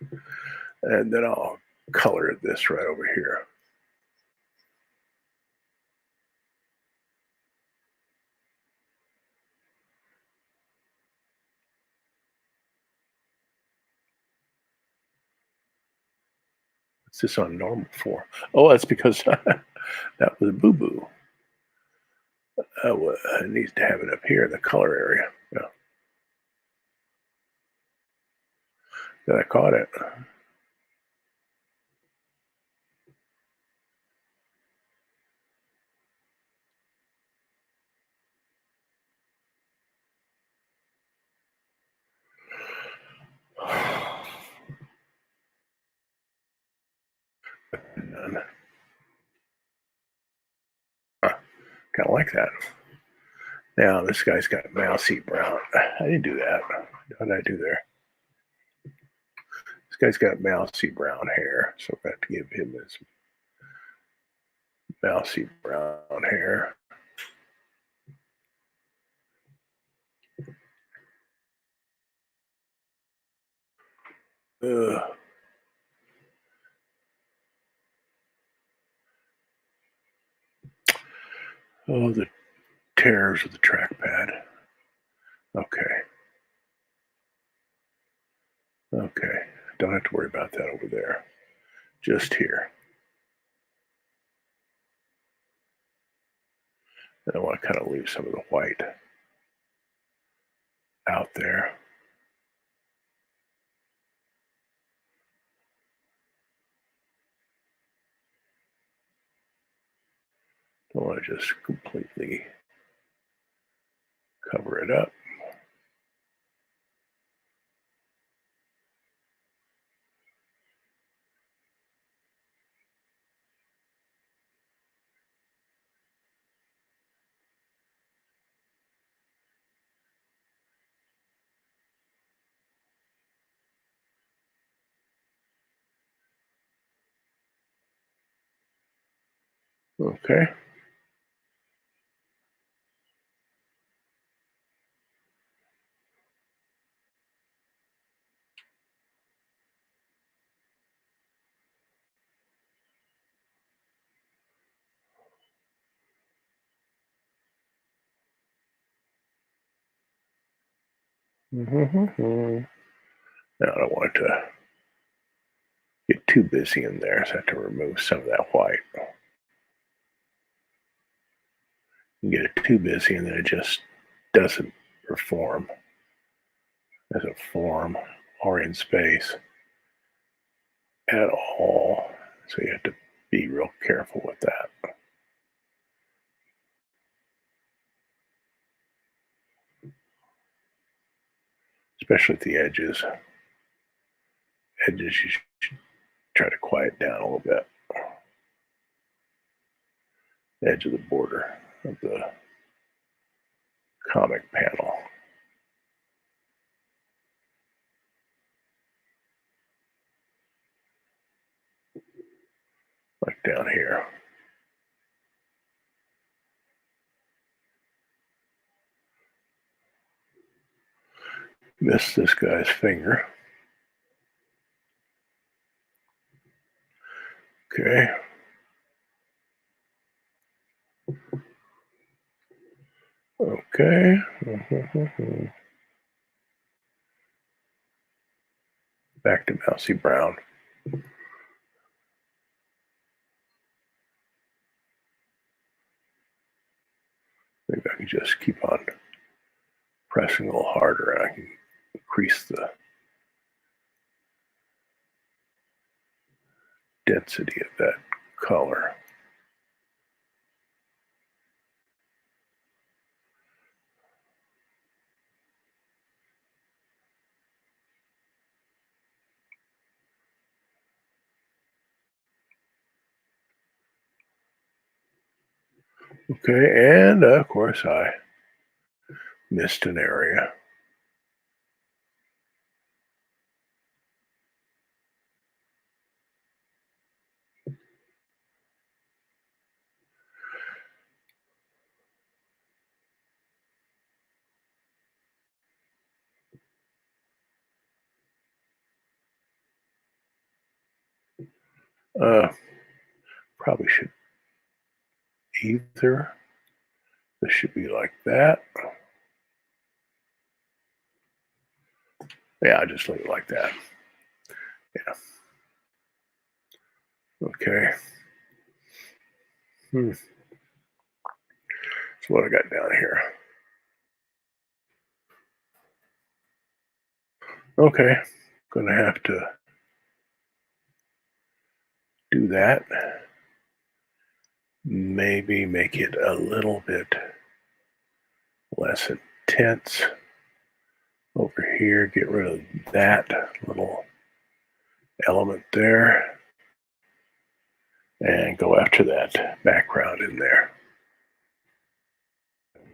[SPEAKER 1] and then I'll color this right over here. What's this on normal for? Oh, that's because that was Boo Boo. It needs to have it up here in the color area. Yeah, then I caught it. Kind of like that. Now this guy's got mousy brown. I didn't do that. What did I do there? This guy's got mousy brown hair, so we have to give him his mousy brown hair. Ugh. Oh, the terrors of the trackpad. Okay. Okay. Don't have to worry about that over there. Just here. And I want to kind of leave some of the white out there. Don't want to just completely cover it up. Okay. Mm-hmm. Now I don't want to get too busy in there, so I have to remove some of that white. You get it too busy and then it just doesn't perform as a form or in space at all. So you have to be real careful with that, especially at the edges. Edges, you should try to quiet down a little bit. Edge of the border of the comic panel, like down here. Missed this guy's finger. Okay. Okay. Back to Mousy Brown. Maybe I can just keep on pressing a little harder and I can increase the density of that color. Okay, and of course I missed an area. Probably should either. This should be like that. Yeah, I just leave it like that. Yeah. Okay. So what I got down here? Okay. Gonna have to do that. Maybe make it a little bit less intense over here. Get rid of that little element there and go after that background in there.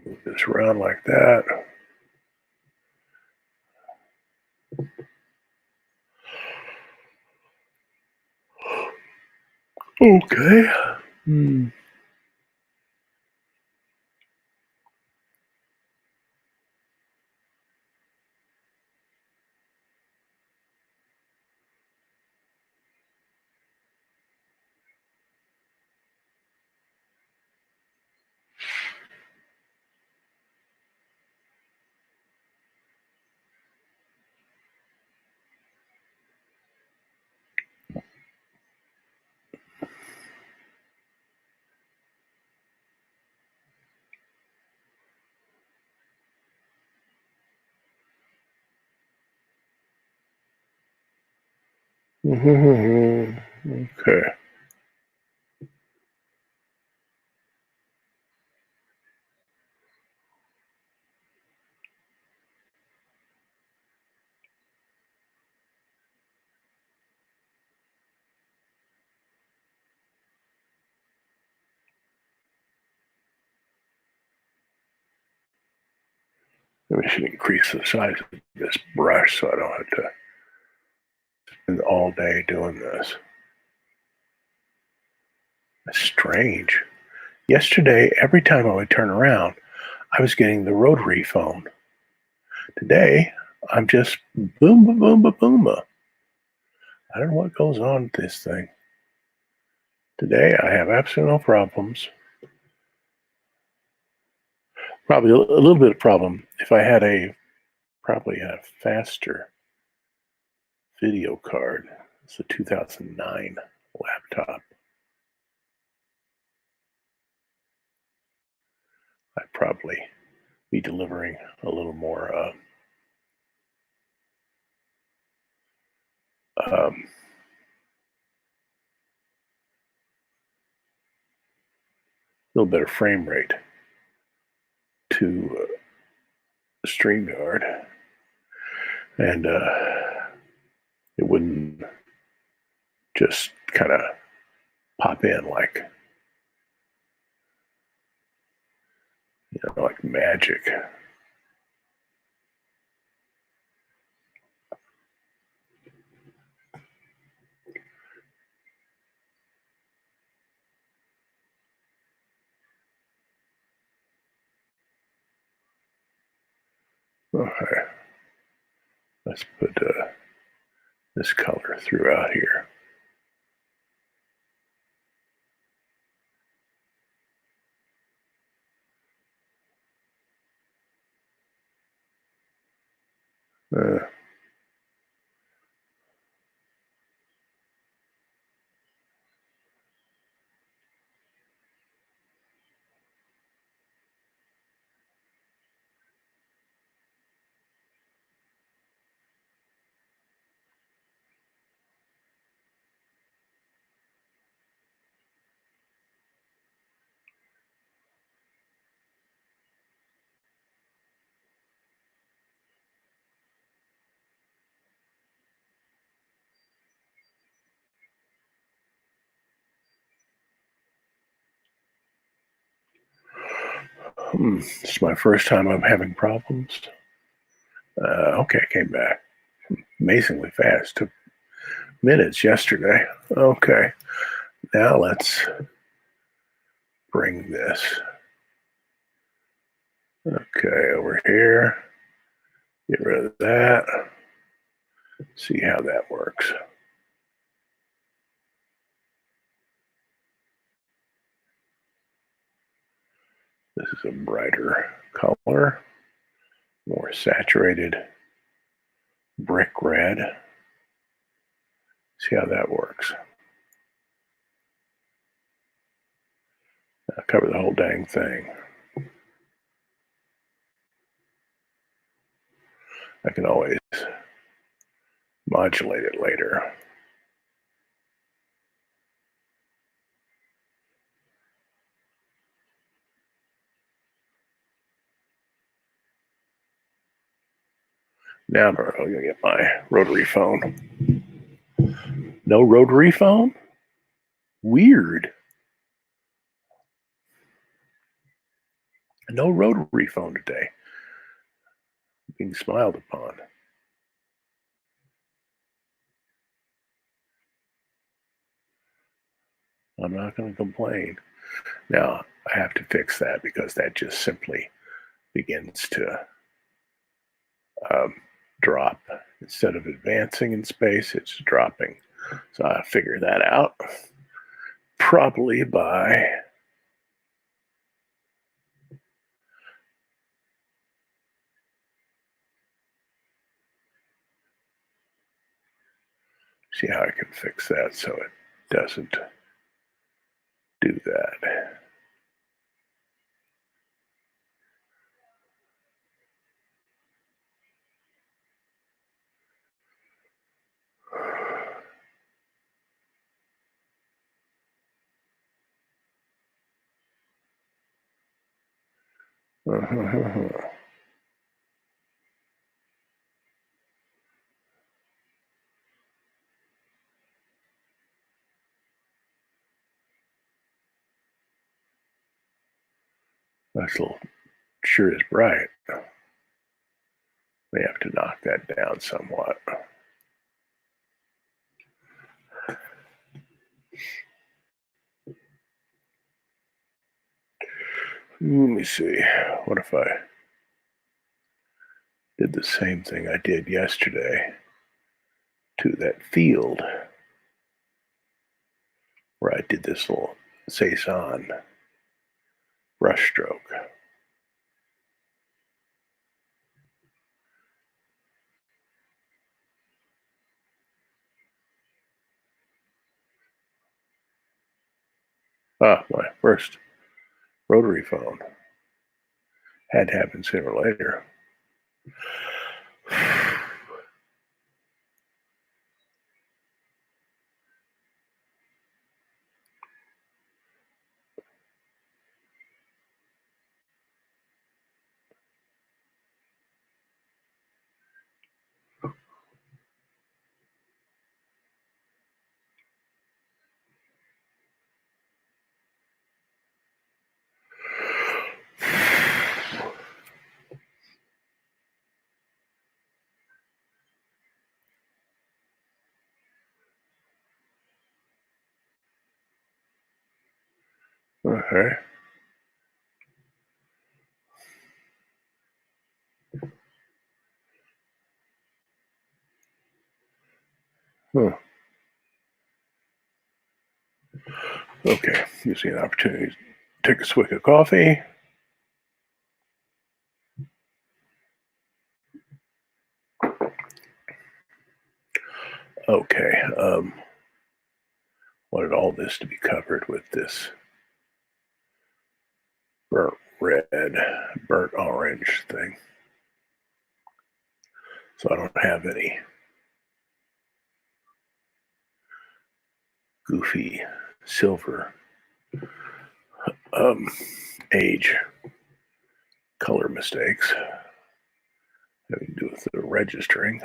[SPEAKER 1] Move this around like that. Okay. Okay. Maybe I should increase the size of this brush so I don't have to spend all day doing this. That's strange. Yesterday, every time I would turn around, I was getting the rotary phone. Today, I'm just boom, boom, boom, boom. I don't know what goes on with this thing. Today, I have absolutely no problems. Probably a little bit of problem if I had probably a faster video card. It's a 2009 laptop. I'd probably be delivering a little more little better frame rate to StreamYard, and it wouldn't just kind of pop in like like magic. Okay, let's put this color throughout here. It's my first time I'm having problems. Okay, came back amazingly fast. Took minutes yesterday. Okay, now let's bring this. Okay, over here. Get rid of that. See how that works. Use a brighter color, more saturated brick red. See how that works. I'll cover the whole dang thing. I can always modulate it later. Now I'm going to get my rotary phone. No rotary phone? Weird. No rotary phone today. Being smiled upon. I'm not going to complain. Now, I have to fix that because that just simply begins to drop. Instead of advancing in space, it's dropping. So I figure that out probably by see how I can fix that so it doesn't do that. That's a little, sure is bright. May have to knock that down somewhat. Let me see. What if I did the same thing I did yesterday to that field where I did this little Saison brush stroke. Ah, my first rotary phone. Had to happen sooner or later. Okay. Huh. Okay, using an opportunity to take a swig of coffee. Okay, wanted all this to be covered with this burnt red, burnt orange thing. So I don't have any goofy silver age color mistakes having to do with the registering.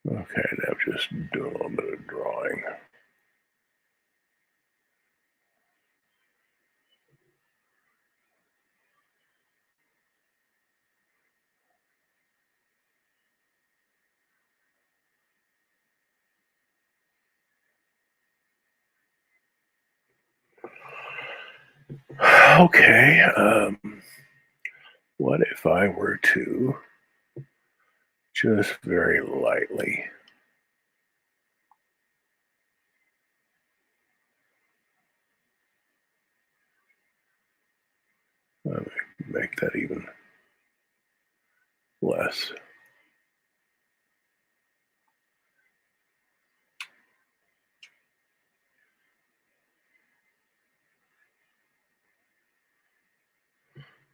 [SPEAKER 1] Okay, now just do a little bit of drawing. Okay. What if I were to just very lightly make that even less?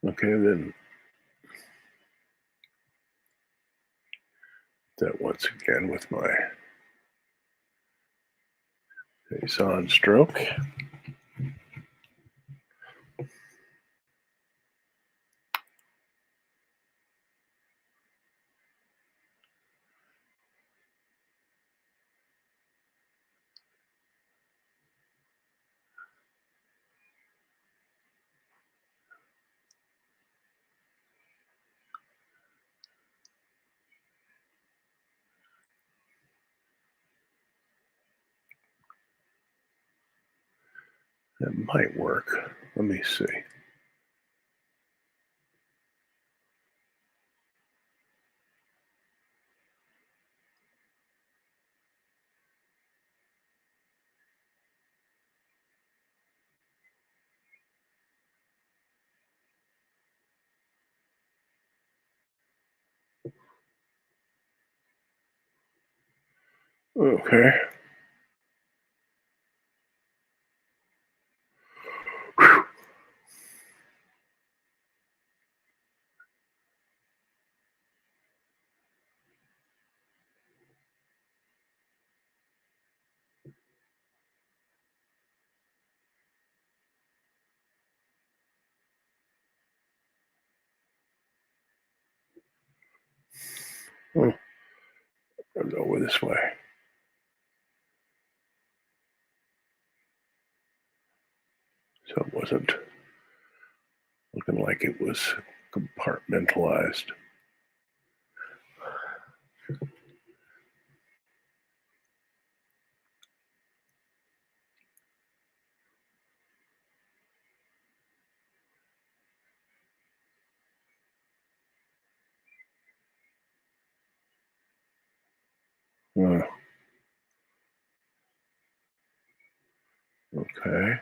[SPEAKER 1] Okay, then that once again with my face on stroke. That might work. Let me see. Okay. Whew. Oh, I'll go over this way. So it wasn't looking like it was compartmentalized. Okay.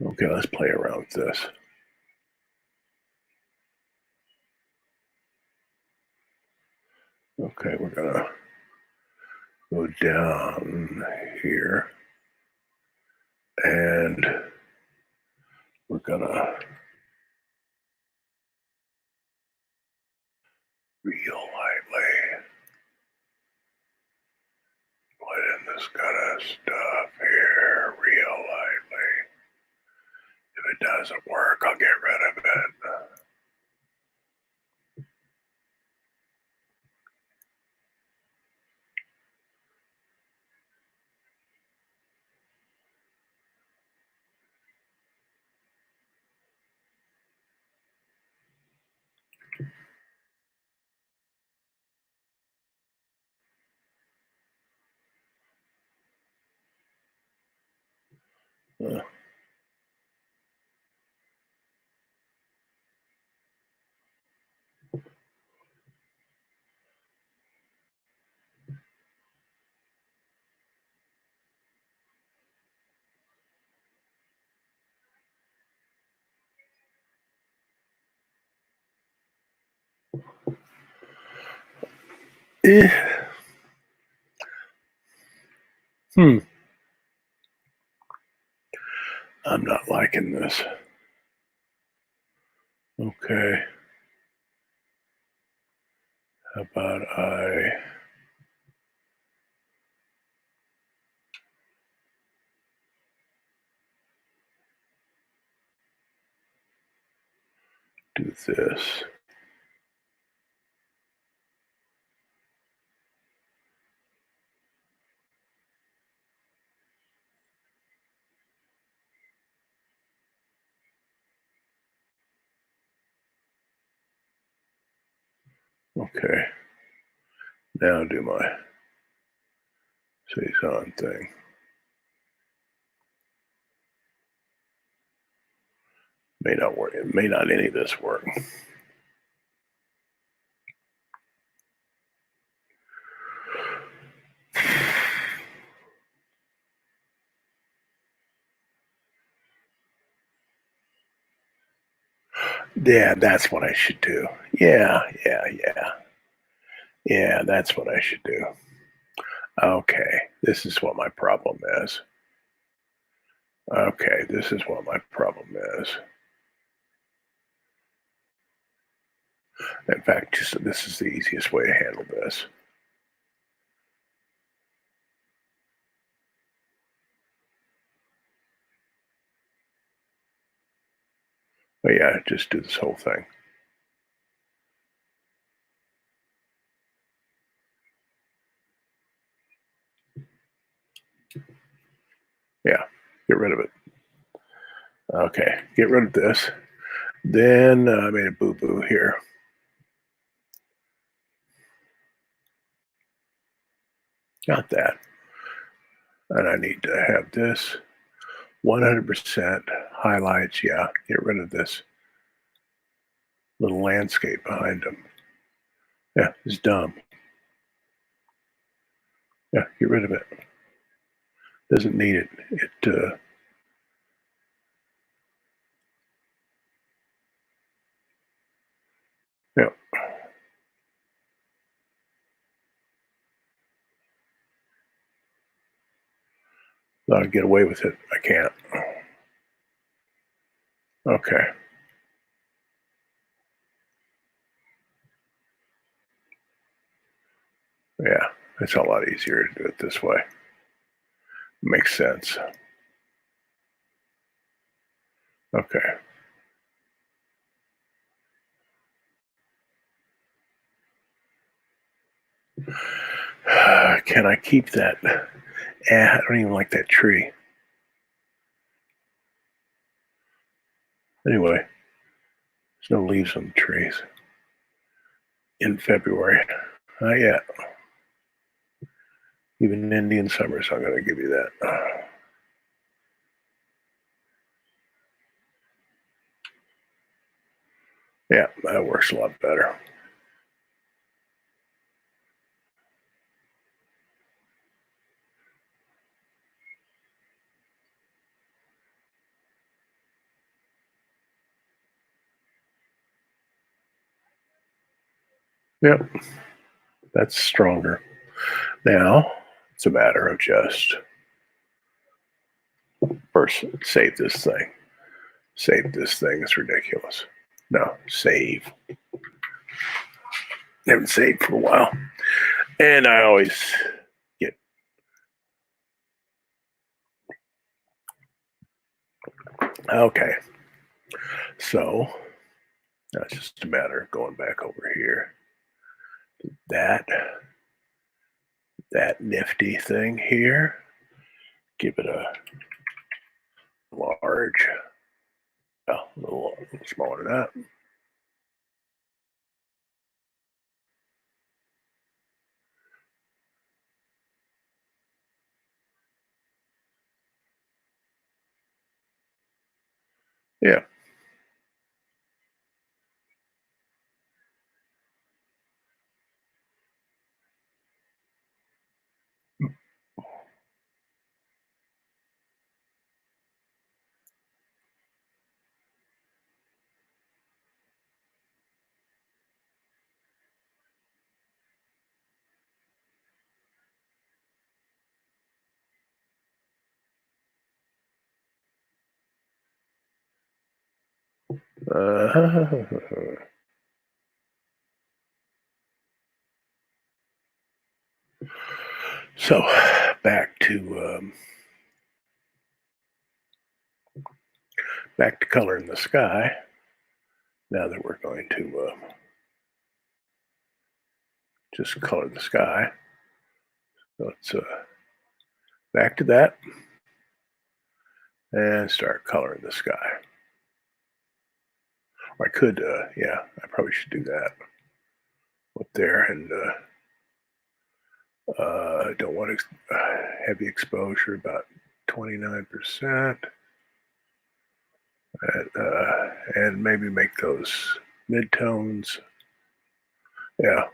[SPEAKER 1] Okay, let's play around with this. Okay, we're gonna go down here and we're gonna real lightly put in this kind of stuff here, real lightly. If it doesn't work, I'll get rid of it. Uh, eh. Hmm. I'm not liking this. Okay. How about I do this? Okay. Now do my Saison thing. May not work. It may not any of this work. Yeah, that's what I should do. Yeah. Yeah, that's what I should do. Okay, this is what my problem is. Okay, this is what my problem is. In fact, just this is the easiest way to handle this. But yeah, just do this whole thing. Yeah, get rid of it. Okay, get rid of this. Then I made a boo-boo here. Got that. And I need to have this 100% highlights. Yeah, get rid of this little landscape behind them. Yeah, it's dumb. Yeah, get rid of it. Doesn't need it. Yeah. Thought I'd get away with it. I can't. Okay. Yeah, it's a lot easier to do it this way. Makes sense. Okay. Can I keep that? I don't even like that tree. Anyway, there's no leaves on the trees in February. Not yet. Even Indian summers, I'm going to give you that. Yeah, that works a lot better. Yep, that's stronger. Now, it's a matter of just first save this thing. Save this thing. It's ridiculous. No, save. Haven't saved for a while. And I always get. Okay. So that's just a matter of going back over here. That nifty thing here. Give it a large, a little smaller than that. Yeah. Uh, so back to color in the sky. Now that we're going to just color the sky. So let's back to that and start coloring the sky. Or I could, yeah, I probably should do that. up there, and don't want heavy exposure, about 29%, and maybe make those midtones. Yeah.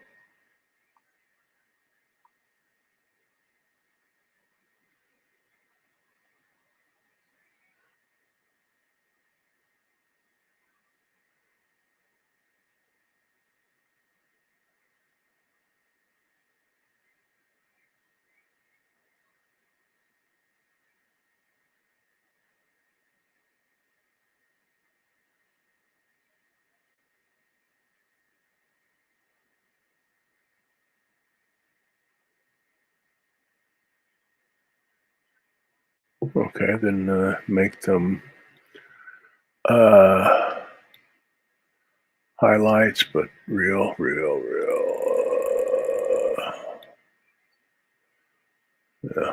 [SPEAKER 1] Okay, then make them uh, highlights, but real. Yeah.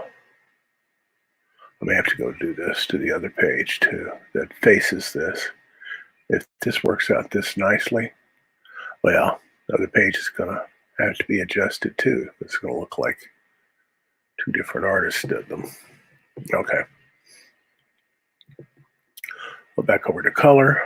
[SPEAKER 1] I may have to go do this to the other page too that faces this. If this works out this nicely, well, the other page is going to have to be adjusted too. It's going to look like two different artists did them. Okay. Go back over to color.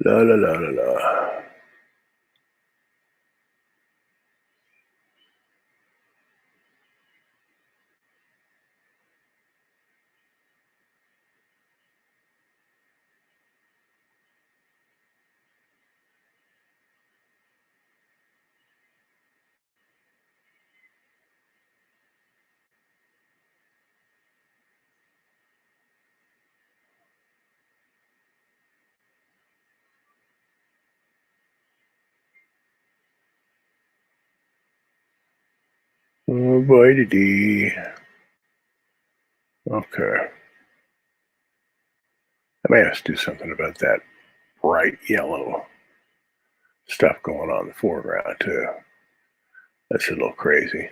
[SPEAKER 1] La la la la la. Oh boy, dee. Okay. I may have to do something about that bright yellow stuff going on in the foreground too. That's a little crazy.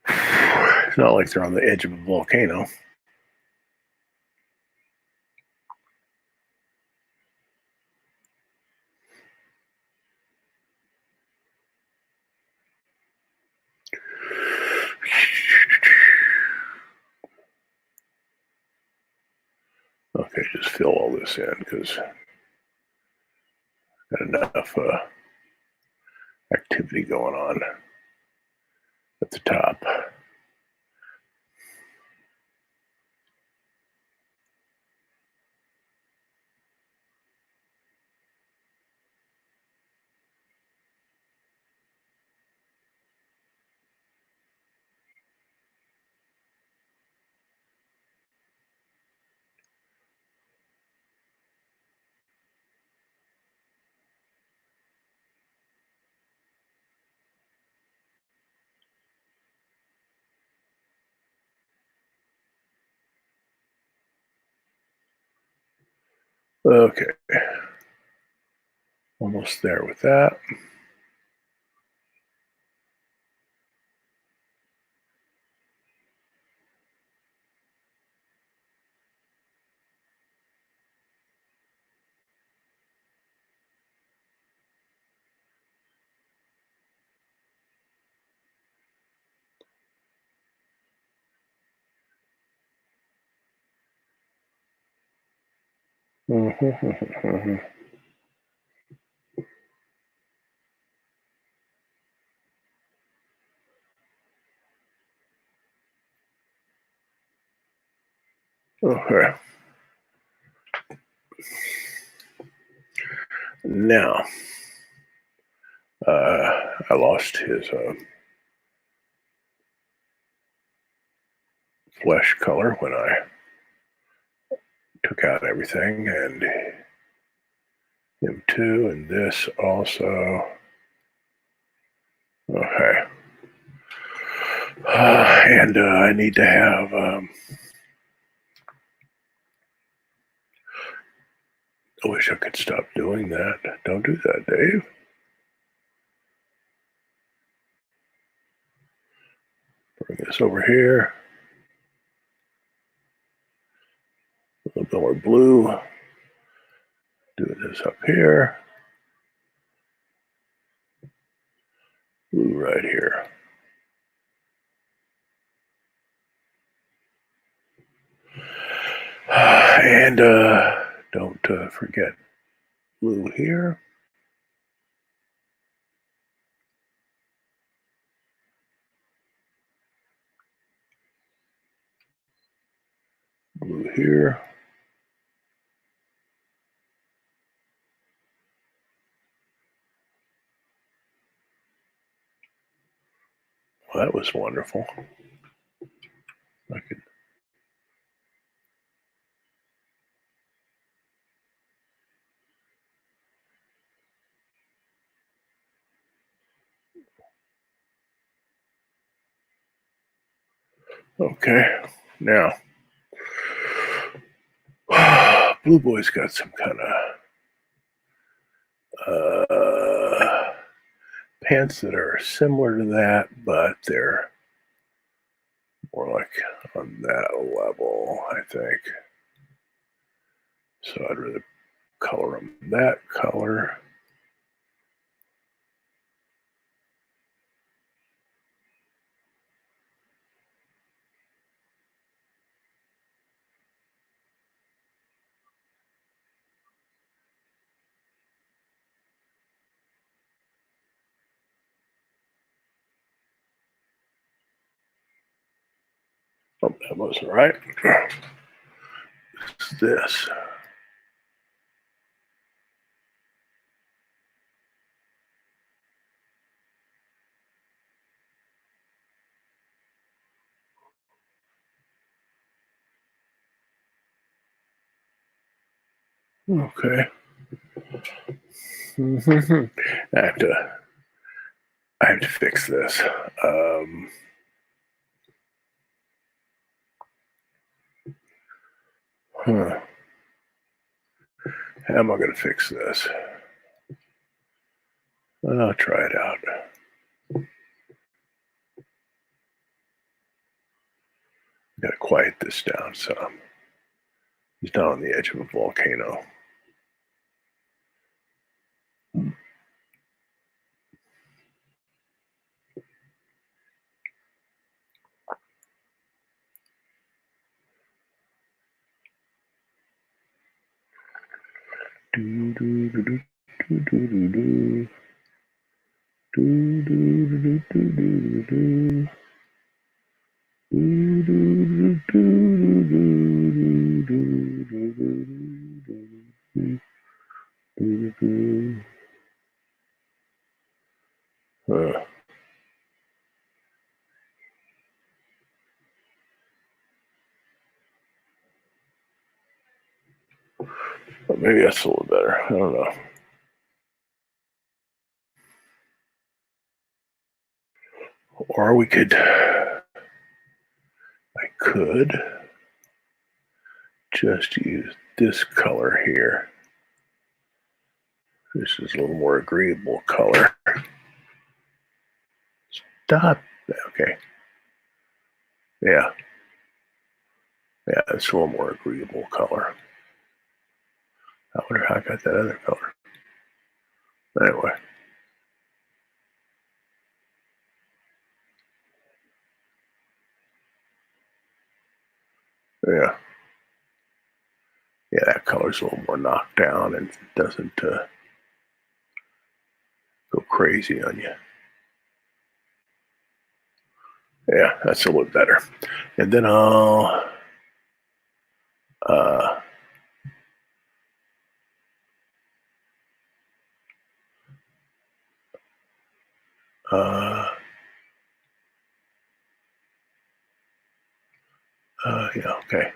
[SPEAKER 1] It's not like they're on the edge of a volcano. Okay, just fill all this in because got enough activity going on at the top. Okay, almost there with that. Okay. Now, I lost his flesh color when I took out everything, and him too, and this also. Okay. And I need to have I wish I could stop doing that. Don't do that, Dave. Bring this over here. A little bit more blue. Do this up here. Blue right here. And don't forget blue here. Blue here. Well, that was wonderful. I could. Okay, now Blueboy's got some kind of pants that are similar to that, but they're more like on that level, I think. So I'd rather color them that color. Oh, that wasn't right. It's this. Okay. I have to fix this. How am I going to fix this? I'll try it out. Got to quiet this down some. He's not on the edge of a volcano. Do do do do do do do do. Do do do do do do. Do do do do do do do do. Maybe that's a little better. I don't know. Or we could, I could just use this color here. This is a little more agreeable color. Stop. Okay. Yeah. Yeah, it's a little more agreeable color. I wonder how I got that other color. Anyway. Yeah. Yeah, that color's a little more knocked down and doesn't go crazy on you. Yeah, that's a little better. And then I'll Yeah, okay.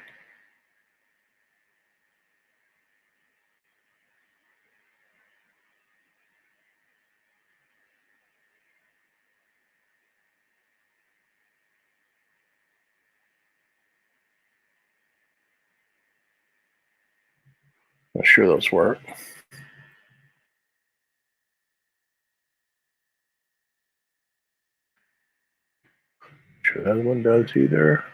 [SPEAKER 1] Not sure those work. Sure that one does either.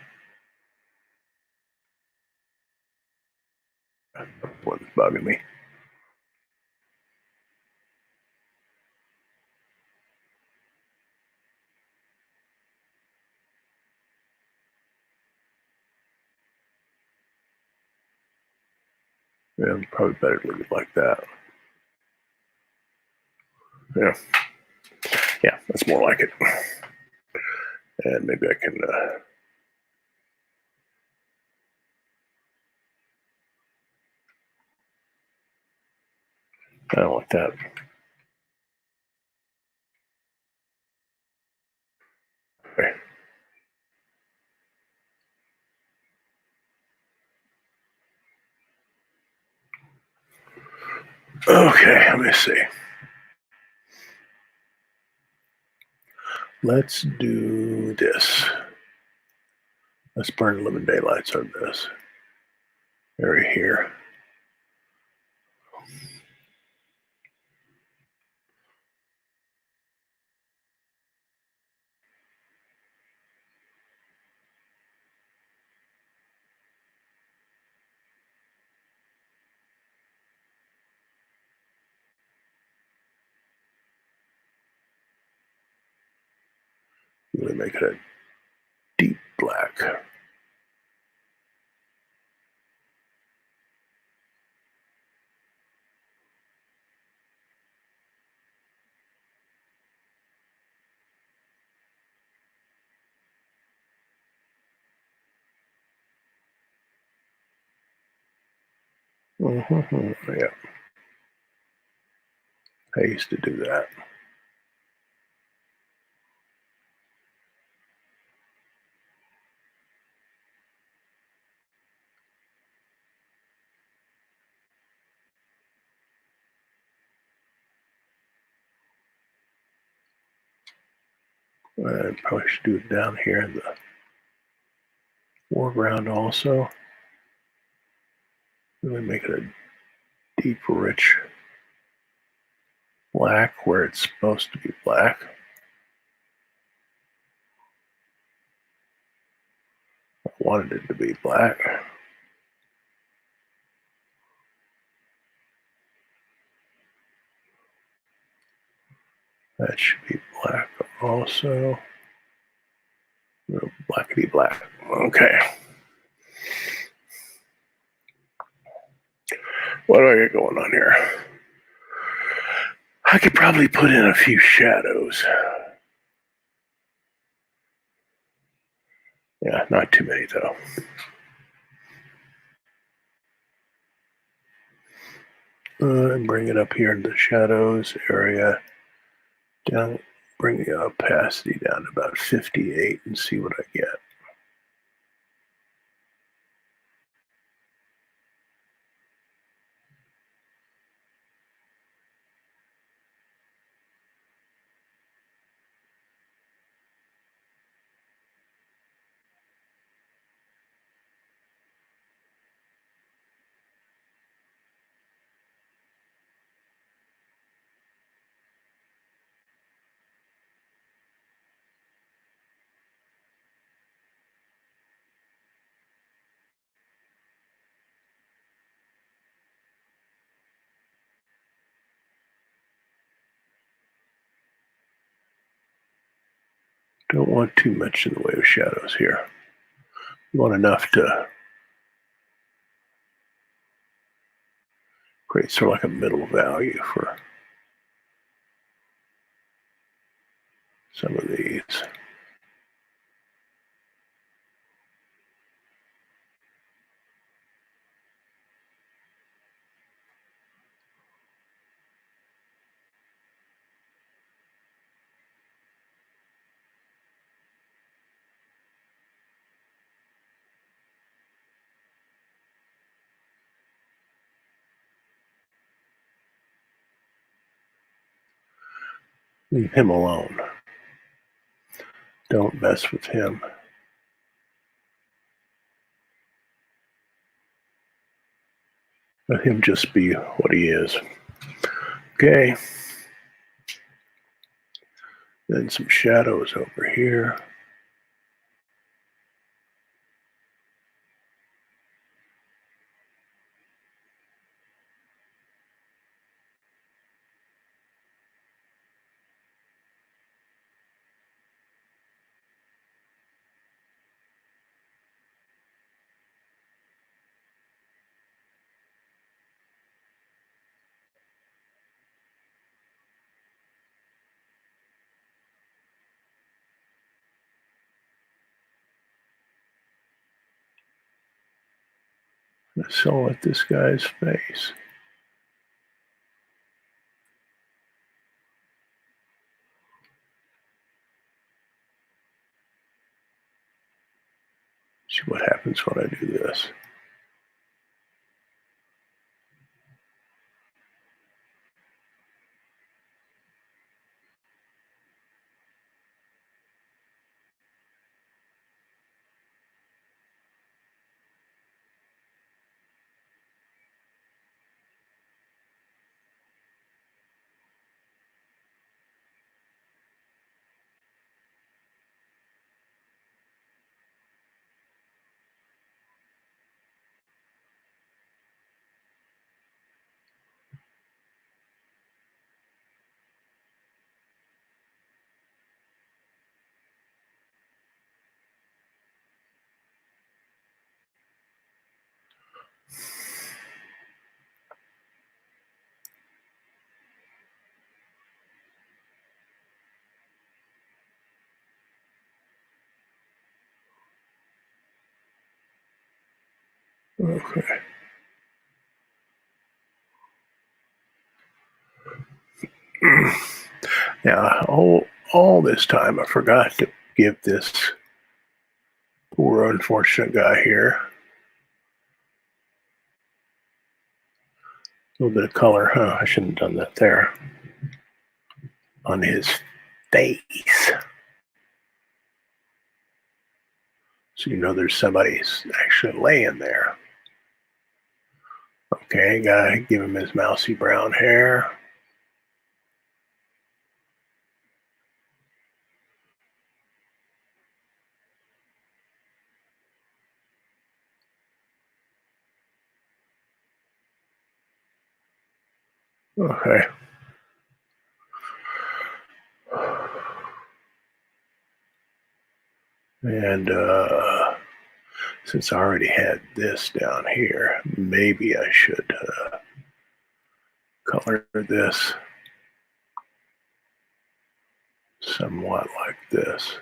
[SPEAKER 1] One's bugging me. Yeah, probably better leave it like that. Yeah. Yeah, that's more like it. And maybe I can I don't like that. Okay. Okay, let me see. Let's do this. Let's burn living daylights on this area here. Really make it a deep black. Yeah, I used to do that. I probably should do it down here in the foreground also. Really make it a deep, rich black where it's supposed to be black. I wanted it to be black. That should be black also. Blackety black. Okay. What do I got going on here? I could probably put in a few shadows. Yeah, not too many though. And bring it up here in the shadows area. Down, bring the opacity down to about 58 and see what I get. Don't want too much in the way of shadows here. You want enough to create sort of like a middle value for some of these. Leave him alone. Don't mess with him. Let him just be what he is. Okay. Then some shadows over here. Let's silhouette this guy's face. See what happens when I do this. Okay. Now, all this time, I forgot to give this poor unfortunate guy here a little bit of color. Huh, I shouldn't have done that there. On his face. So you know there's somebody actually laying there. Okay, gotta give him his mousy brown hair. Okay. And since I already had this down here, maybe I should color this somewhat like this.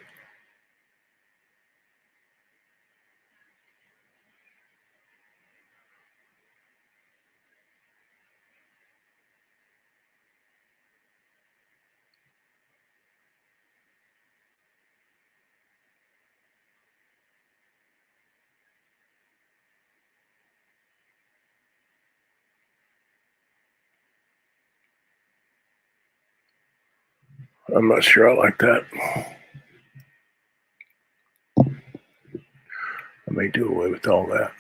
[SPEAKER 1] I'm not sure I like that. I may do away with all that.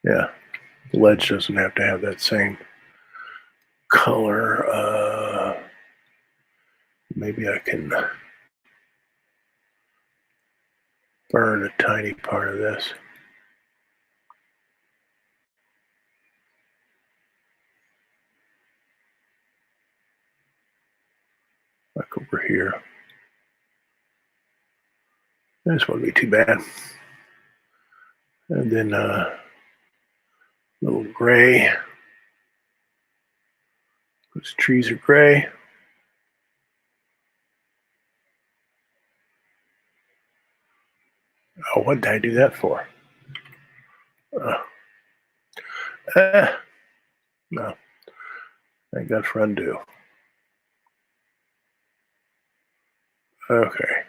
[SPEAKER 1] Yeah, the ledge doesn't have to have that same color. Maybe I can burn a tiny part of this. Like over here. This wouldn't be too bad. And then a little gray. Those trees are gray. Oh, what did I do that for? No. Thank God for undo. Okay.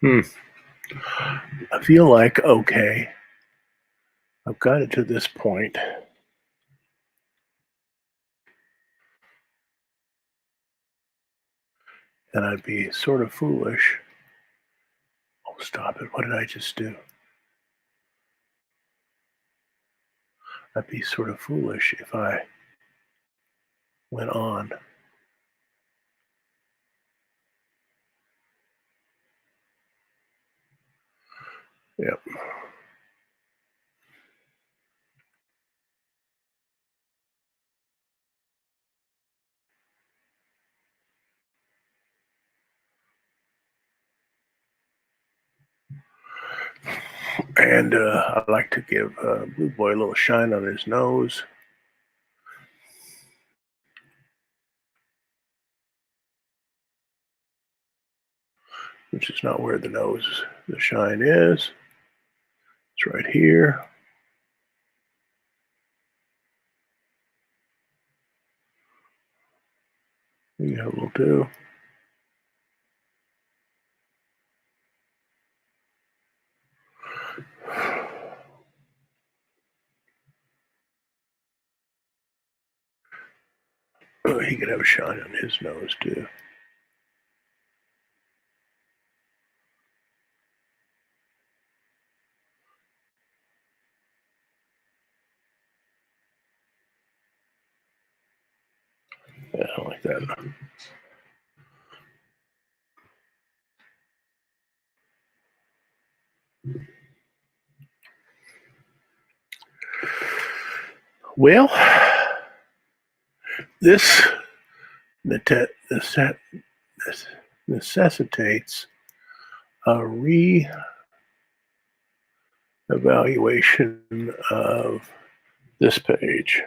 [SPEAKER 1] I feel like, okay, I've got it to this point. And I'd be sort of foolish. Oh, stop it. What did I just do? I'd be sort of foolish if I went on. Yep. And I like to give Blueboy a little shine on his nose. Which is not where the shine is. It's right here. You have a little too. Oh, he could have a shine on his nose too. Yeah, I like that. Well, this necessitates a re-evaluation of this page.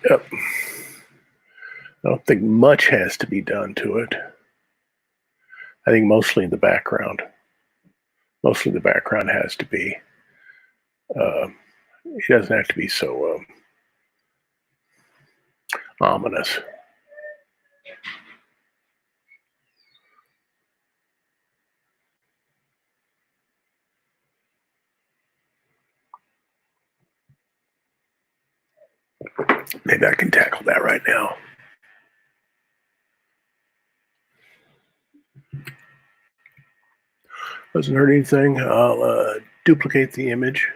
[SPEAKER 1] Yep. I don't think much has to be done to it. I think mostly the background. Mostly the background has to be. It doesn't have to be so ominous. Maybe I can tackle that right now. Doesn't hurt anything. I'll duplicate the image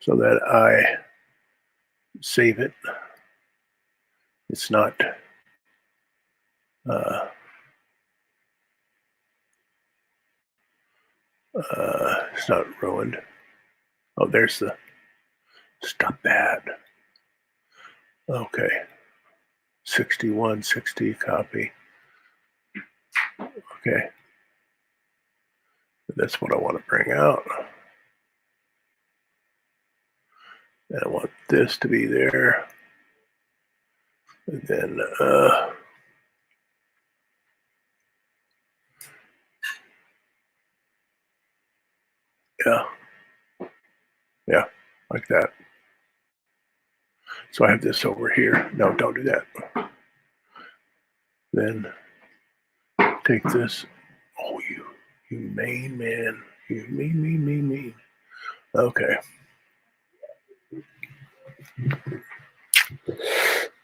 [SPEAKER 1] so that I save it. It's not it's not ruined. Oh, there's the stop that. Okay. 6160 copy. Okay. That's what I want to bring out. And I want this to be there. And then yeah, like that. So I have this over here. No, don't do that. Then take this. Oh, you mean man. You mean. Okay.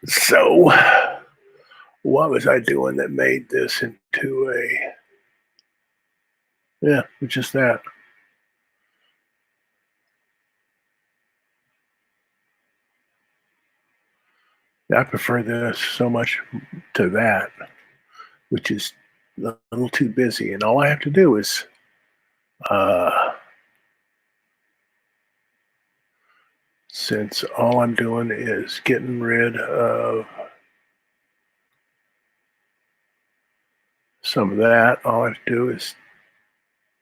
[SPEAKER 1] So what was I doing that made this into a, yeah, it's just that. I prefer this so much to that, which is a little too busy. And all I have to do is since all I'm doing is getting rid of some of that, all I have to do is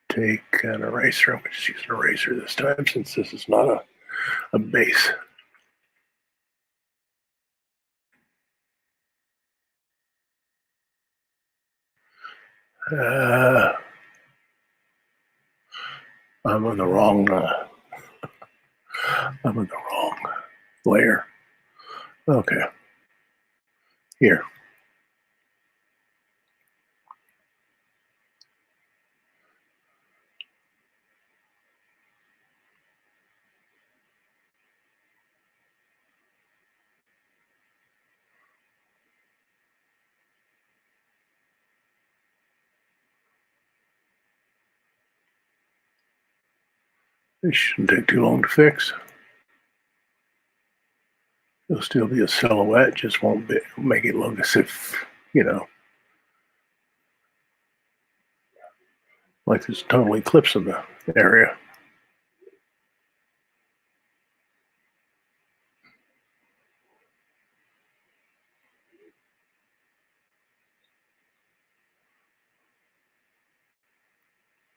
[SPEAKER 1] take an eraser. I'm going to just use an eraser this time since this is not a base. I'm on the wrong layer. Okay. Here. It shouldn't take too long to fix. It'll still be a silhouette, just won't make it look as if, you know, like there's total eclipse in the area.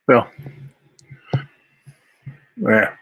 [SPEAKER 1] Well, yeah.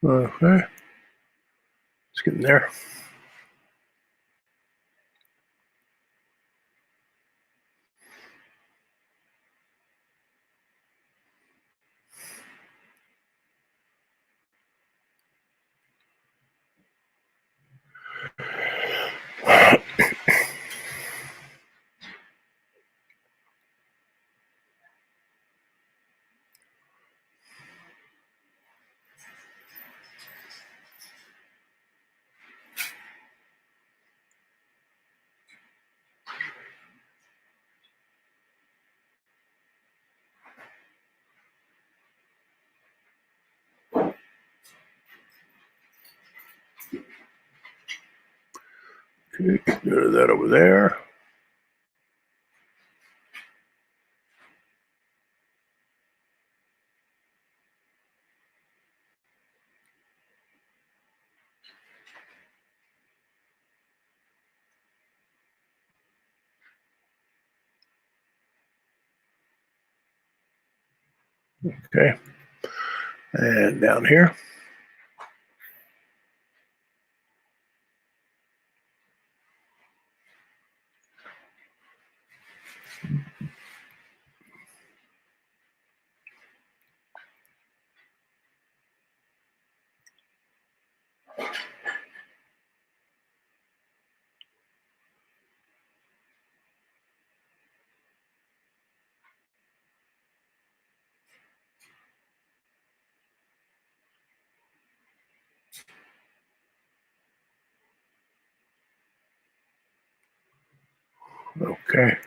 [SPEAKER 1] Okay. It's getting there. Okay, get rid of that over there. Okay. And down here. Okay.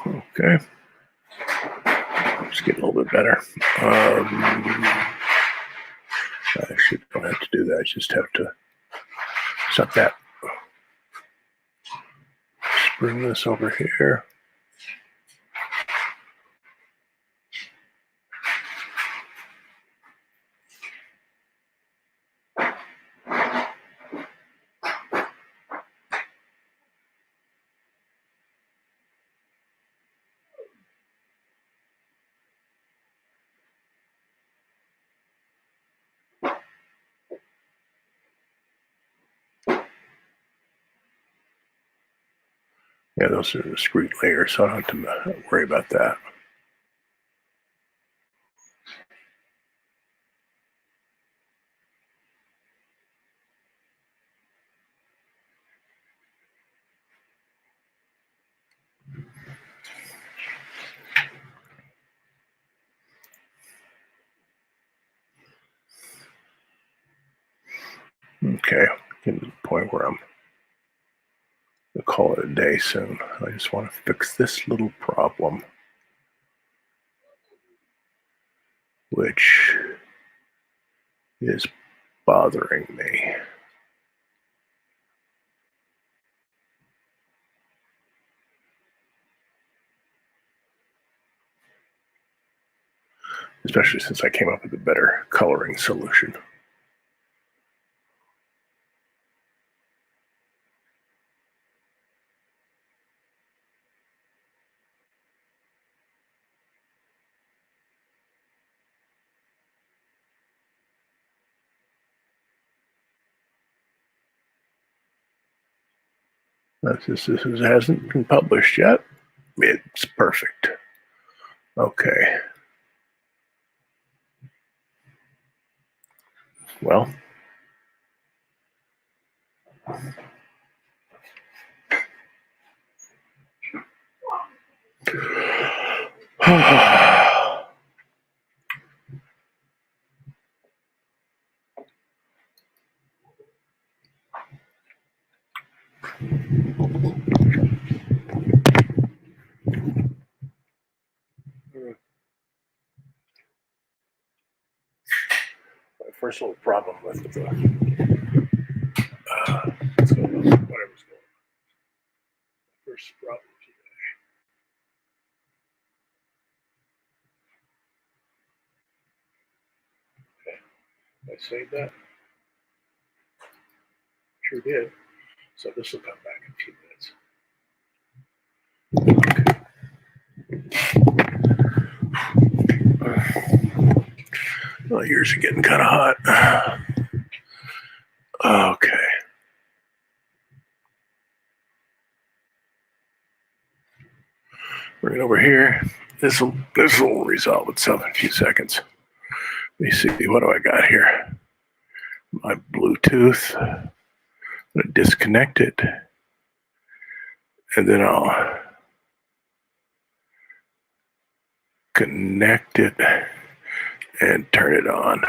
[SPEAKER 1] Okay. It's getting a little bit better. Actually, don't have to do that. I just have to set that. Just bring this over here. Yeah, those are discrete layers, so I don't have to worry about that. Okay, getting to the point where I'm going to call it a day soon. I just want to fix this little problem, which is bothering me. Especially since I came up with a better coloring solution. This hasn't been published yet. It's perfect. Okay. Well. My first little problem with the whatever's going on. First problem today. Okay, I saved that. Sure did. So this will come back in a few minutes. Well, yours are getting kind of hot. Okay. Bring it over here. This will resolve itself in a few seconds. Let me see. What do I got here? My Bluetooth. I'm going to disconnect it. And then I'll connect it and turn it on.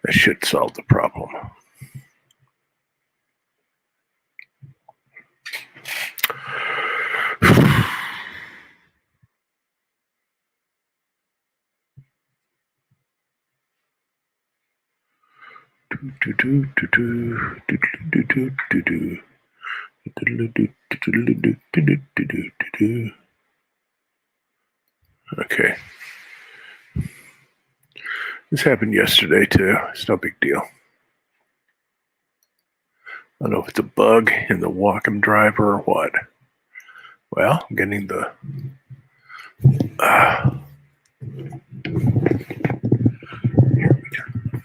[SPEAKER 1] That should solve the problem. Okay. This happened yesterday too. It's no big deal. I don't know if it's a bug in the Wacom driver or what. Well, I'm getting the here we turn the fan.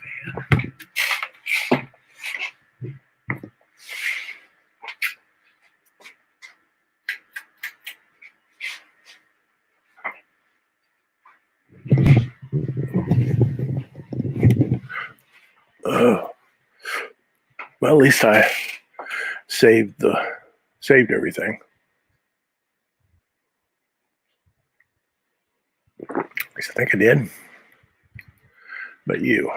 [SPEAKER 1] Well, at least I saved everything. At least I think I did. But you,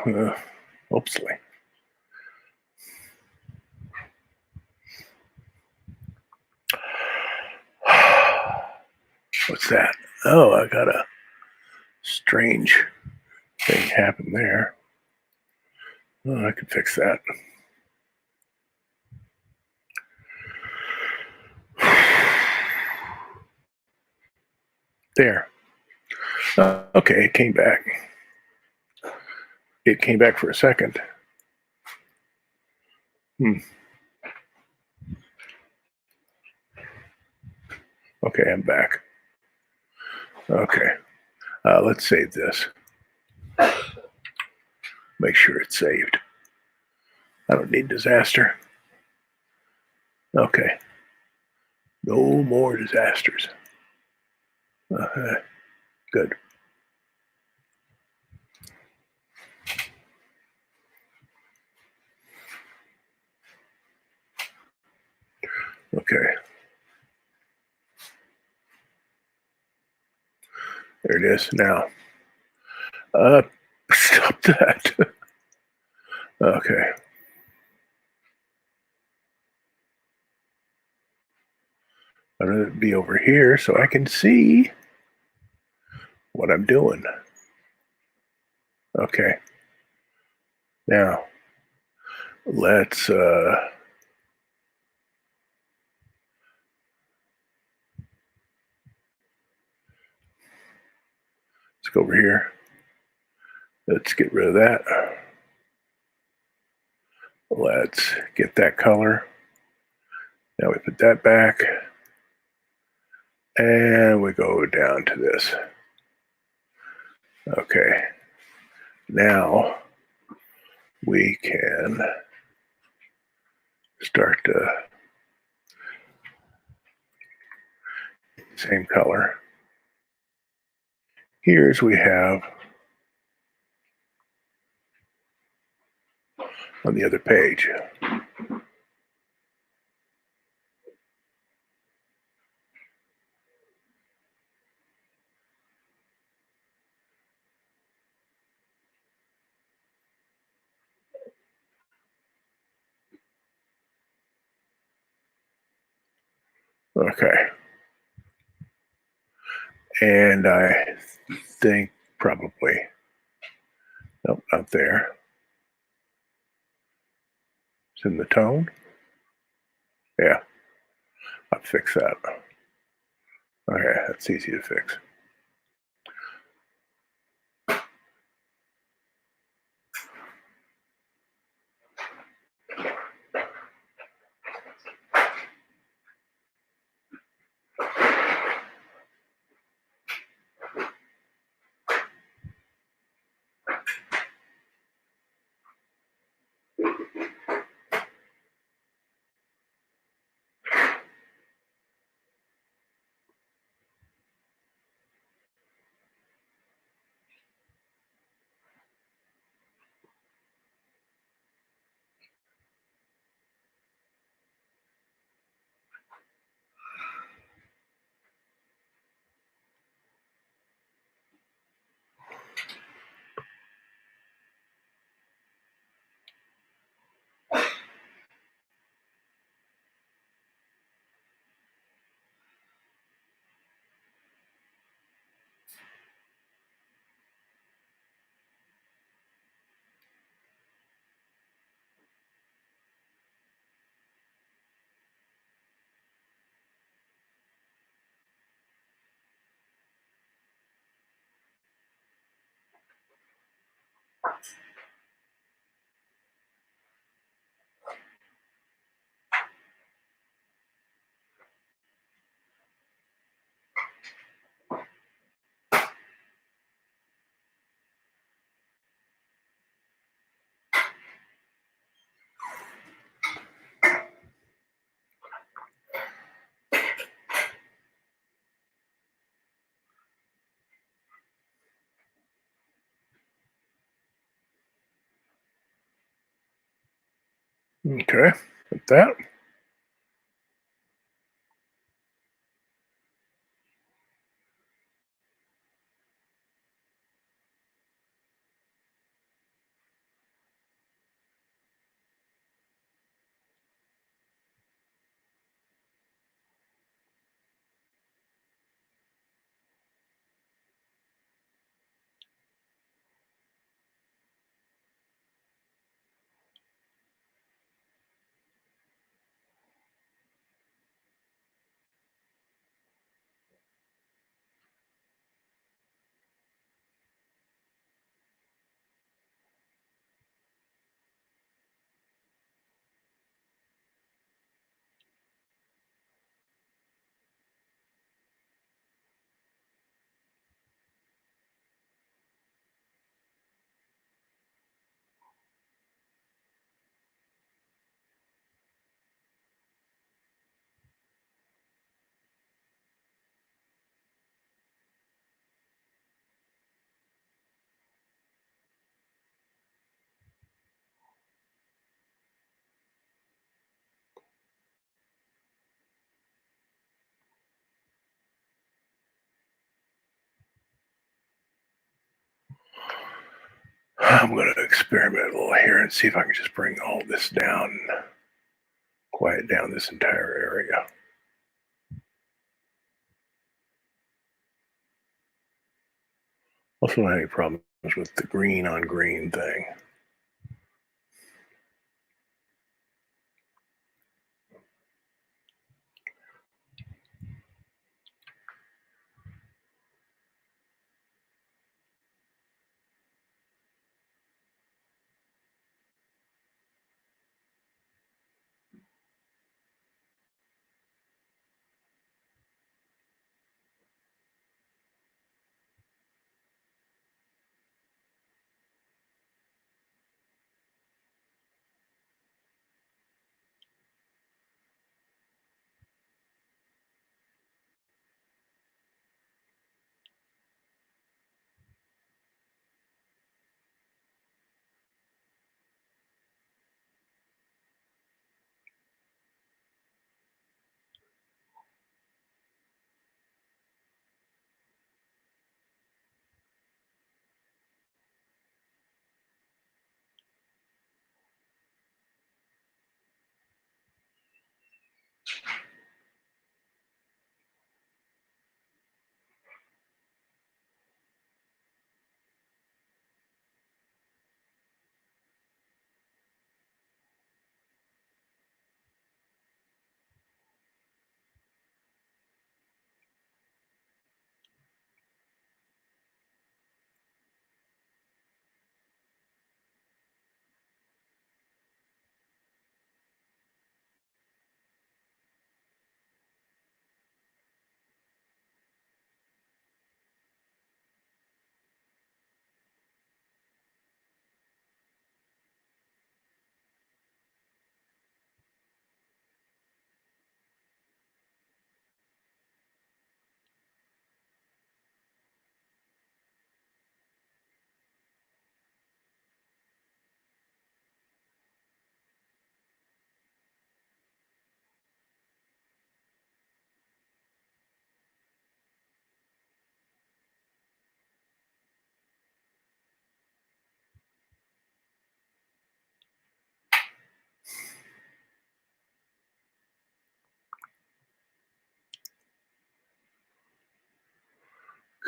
[SPEAKER 1] hopefully. What's that? Oh, I got a strange thing happen there. Oh, I could fix that. There. Okay, it came back. It came back for a second. Okay, I'm back. Okay, let's save this. Make sure it's saved. I don't need disaster. Okay. No more disasters. Good. Okay. There it is now. Stop that. Okay. I'm going to be over here so I can see what I'm doing. Okay. Now, let's go over here. Let's get rid of that. Let's get that color. Now we put that back. And we go down to this. Okay. Now we can start the same color. Here's we have on the other page. Okay. And I think probably, nope, not there. It's in the tone. Yeah, I'll fix that. Okay, that's easy to fix. Okay, with that. I'm going to experiment a little here and see if I can just bring all this down, quiet down this entire area. Also, don't have any problems with the green on green thing.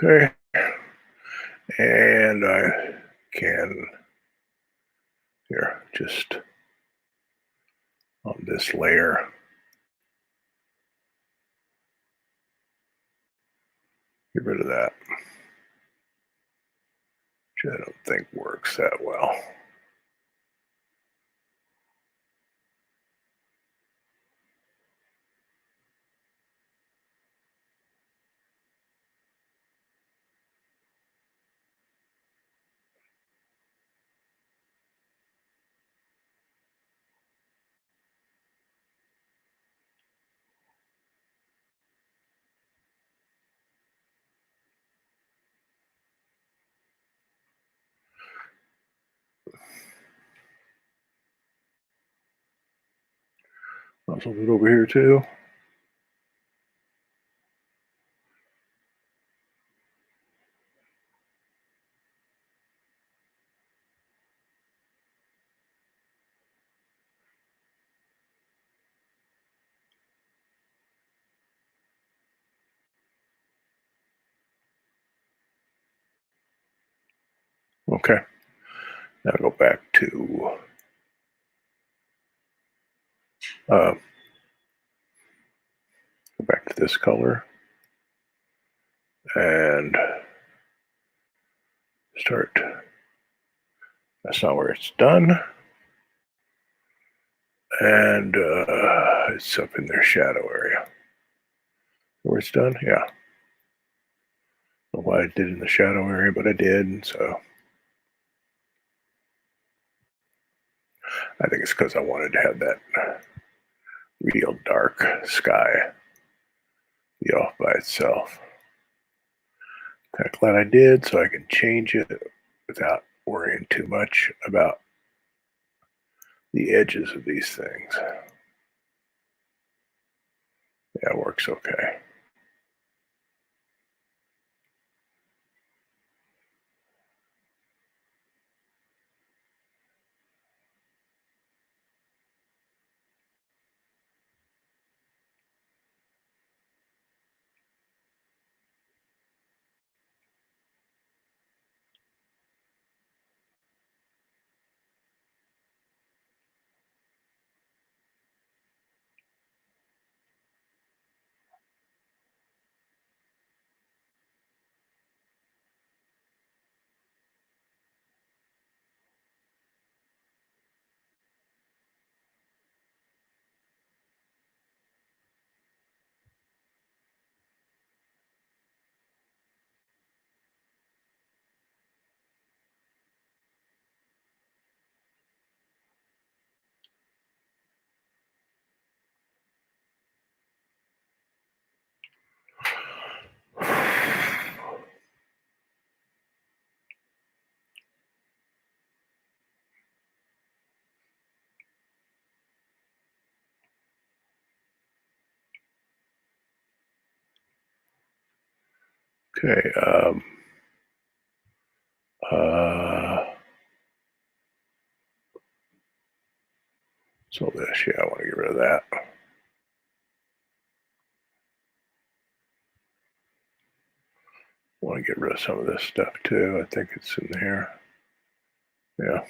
[SPEAKER 1] Okay, and I can here just on this layer get rid of that, which I don't think works that well. Also, it over here too. Okay, now go back to go back to this color and start. That's not where it's done, and it's up in their shadow area. Where it's done, yeah. I don't know why I did in the shadow area, but I did. So I think it's because I wanted to have that real dark sky be off by itself. Kind of glad I did, so I can change it without worrying too much about the edges of these things. Yeah, it works okay. Okay. So this, yeah, I want to get rid of that. I want to get rid of some of this stuff too. I think it's in there. Yeah.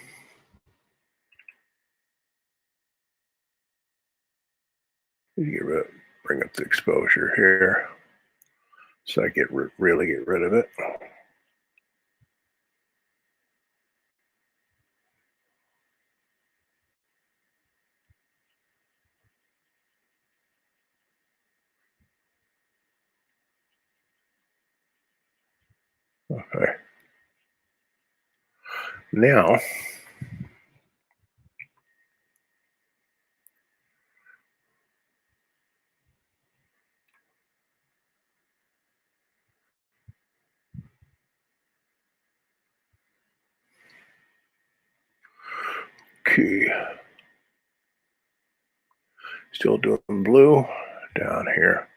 [SPEAKER 1] Bring up the exposure here, so I really get rid of it. Okay. Now, okay. Still doing blue down here.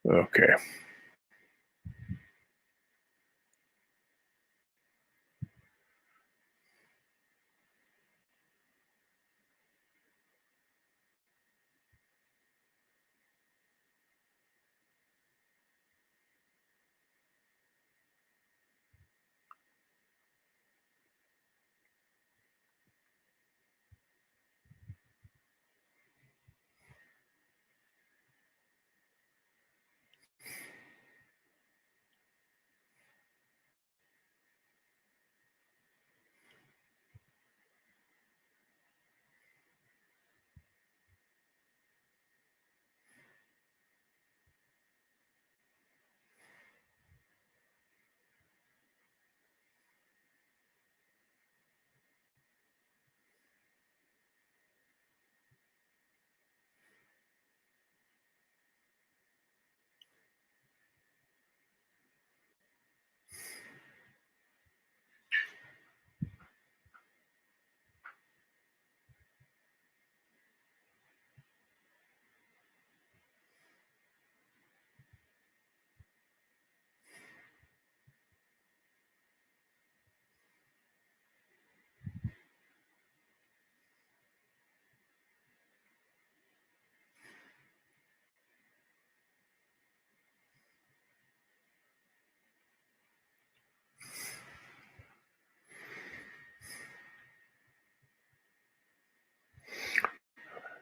[SPEAKER 1] Okay.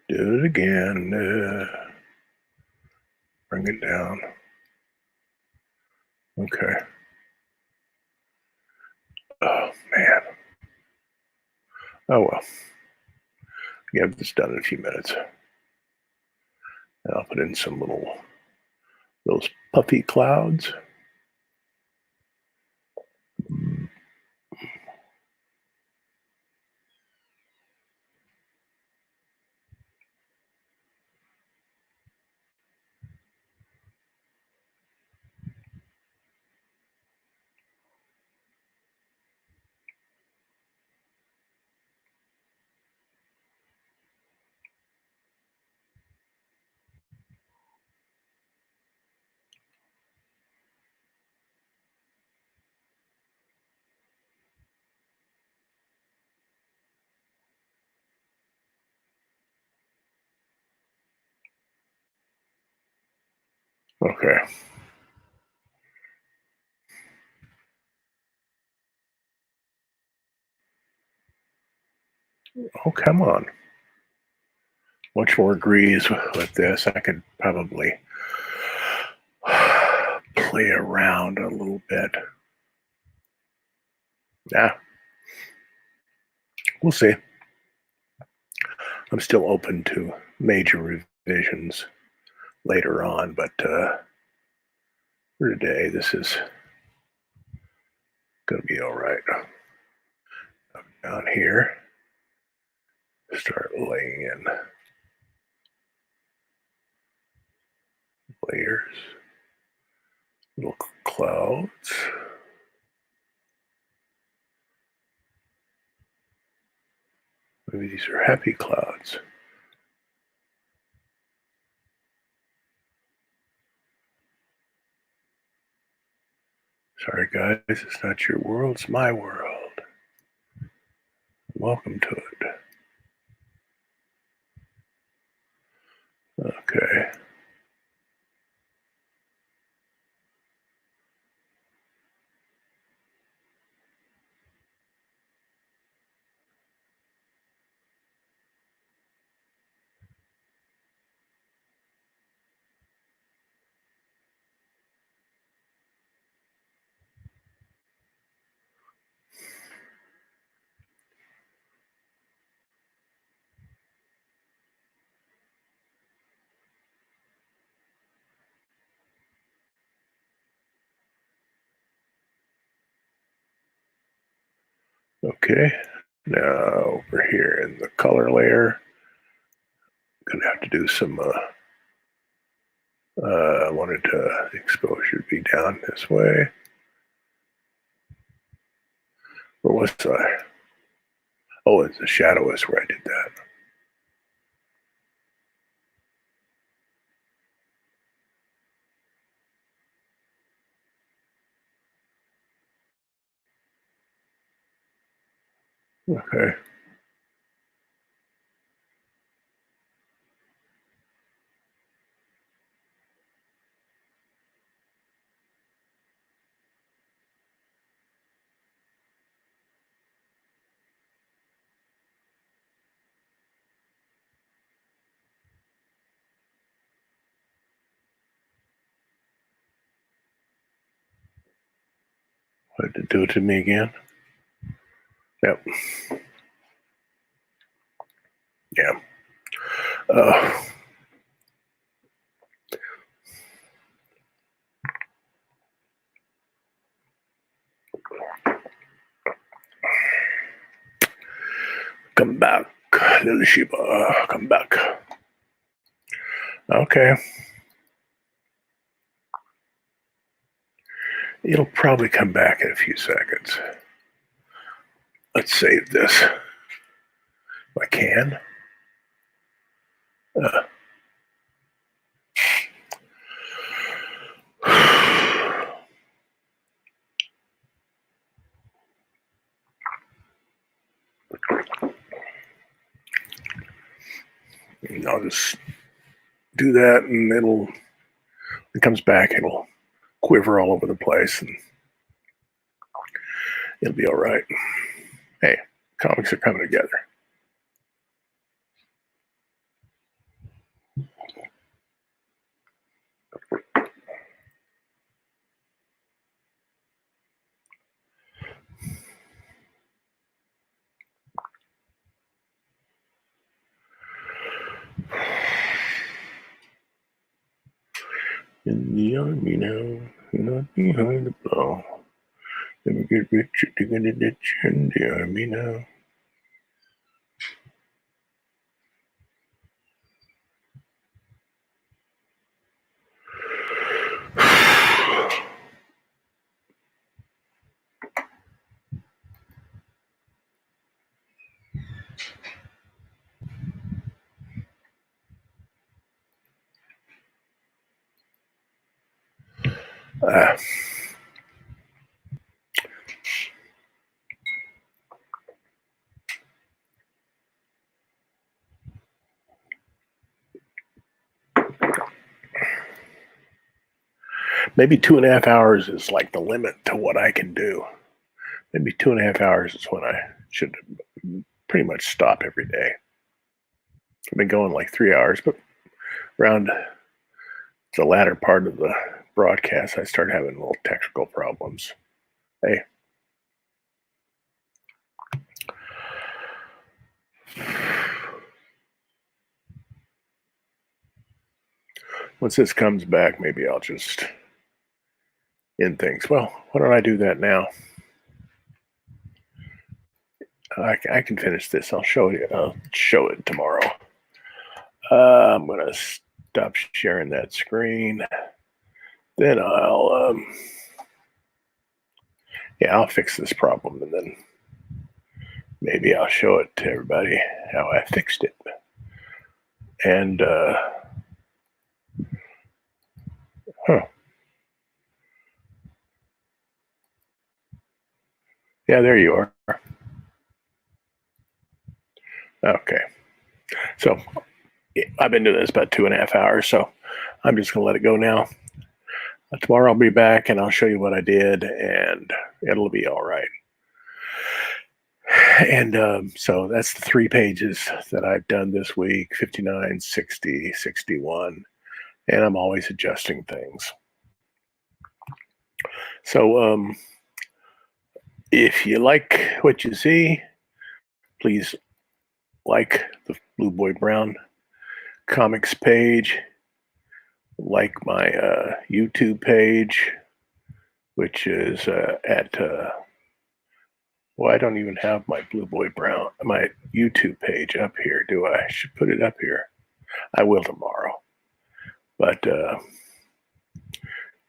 [SPEAKER 1] Do it again. Bring it down. Okay. Oh, man. Oh, well. Get this done in a few minutes. And I'll put in some those puffy clouds. Okay. Oh, come on. Much more agrees with this. I could probably play around a little bit. Yeah. We'll see. I'm still open to major revisions later on, but for today, this is gonna be all right. Down here, start laying in layers, little clouds. Maybe these are happy clouds. Sorry, guys, it's not your world, it's my world. Welcome to it. Okay. Okay. Now over here in the color layer, I'm gonna have to do some. I wanted the exposure to be down this way. Where was I? Oh, it's the shadow is where I did that. Okay. What did it do it to me again? Yep. Yeah. Come back, little Sheba. Come back. Okay. It'll probably come back in a few seconds. Let's save this. If I can. And I'll just do that, and it comes back, it'll quiver all over the place, and it'll be all right. Hey, comics are coming together. In the army now, not behind the blow. Let me get rich, digging a ditch in the army now. Maybe 2.5 hours is like the limit to what I can do. Maybe 2.5 hours is when I should pretty much stop every day. I've been going like 3 hours, but around the latter part of the broadcast, I started having little technical problems. Hey. Once this comes back, maybe I'll just end things. Well, why don't I do that now? I can finish this. I'll show you. I'll show it tomorrow. I'm gonna stop sharing that screen. Then I'll fix this problem, and then maybe I'll show it to everybody how I fixed it. And yeah, there you are. Okay. So I've been doing this about 2.5 hours, so I'm just going to let it go now. Tomorrow I'll be back and I'll show you what I did, and it'll be all right. And so that's the 3 pages that I've done this week, 59, 60, 61, and I'm always adjusting things. So if you like what you see, please like the Blueboy Brown comics page, like my YouTube page, which is at well, I don't even have my Blueboy Brown, my YouTube page up here, do I? I should put it up here. I will tomorrow. But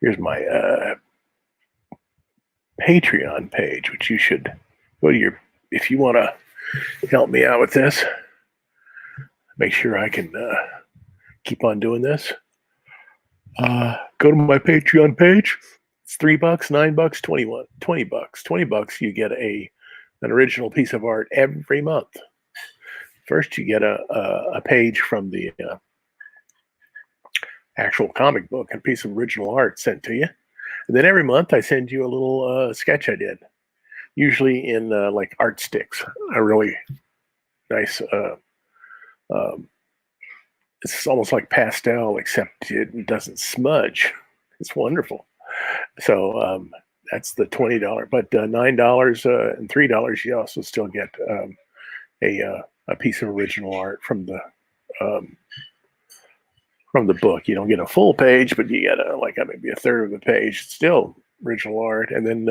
[SPEAKER 1] here's my Patreon page, which you should go to your, if you want to help me out with this, make sure I can keep on doing this. Go to my Patreon page. It's $3, $9, 21, $20. $20, you get an original piece of art every month. First, you get a page from the actual comic book, and a piece of original art sent to you. And then every month, I send you a little sketch I did, usually in like art sticks. A really nice. It's almost like pastel, except it doesn't smudge. It's wonderful. So that's the $20, but $9 and $3, you also still get a piece of original art from the book. You don't get a full page, but you get like maybe a third of the page. It's still original art. And then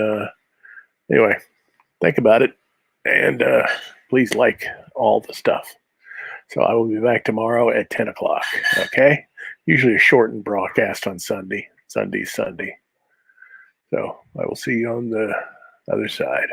[SPEAKER 1] anyway, think about it, and please like all the stuff. So I will be back tomorrow at 10 o'clock. Okay, usually a shortened broadcast on Sunday. So I will see you on the other side.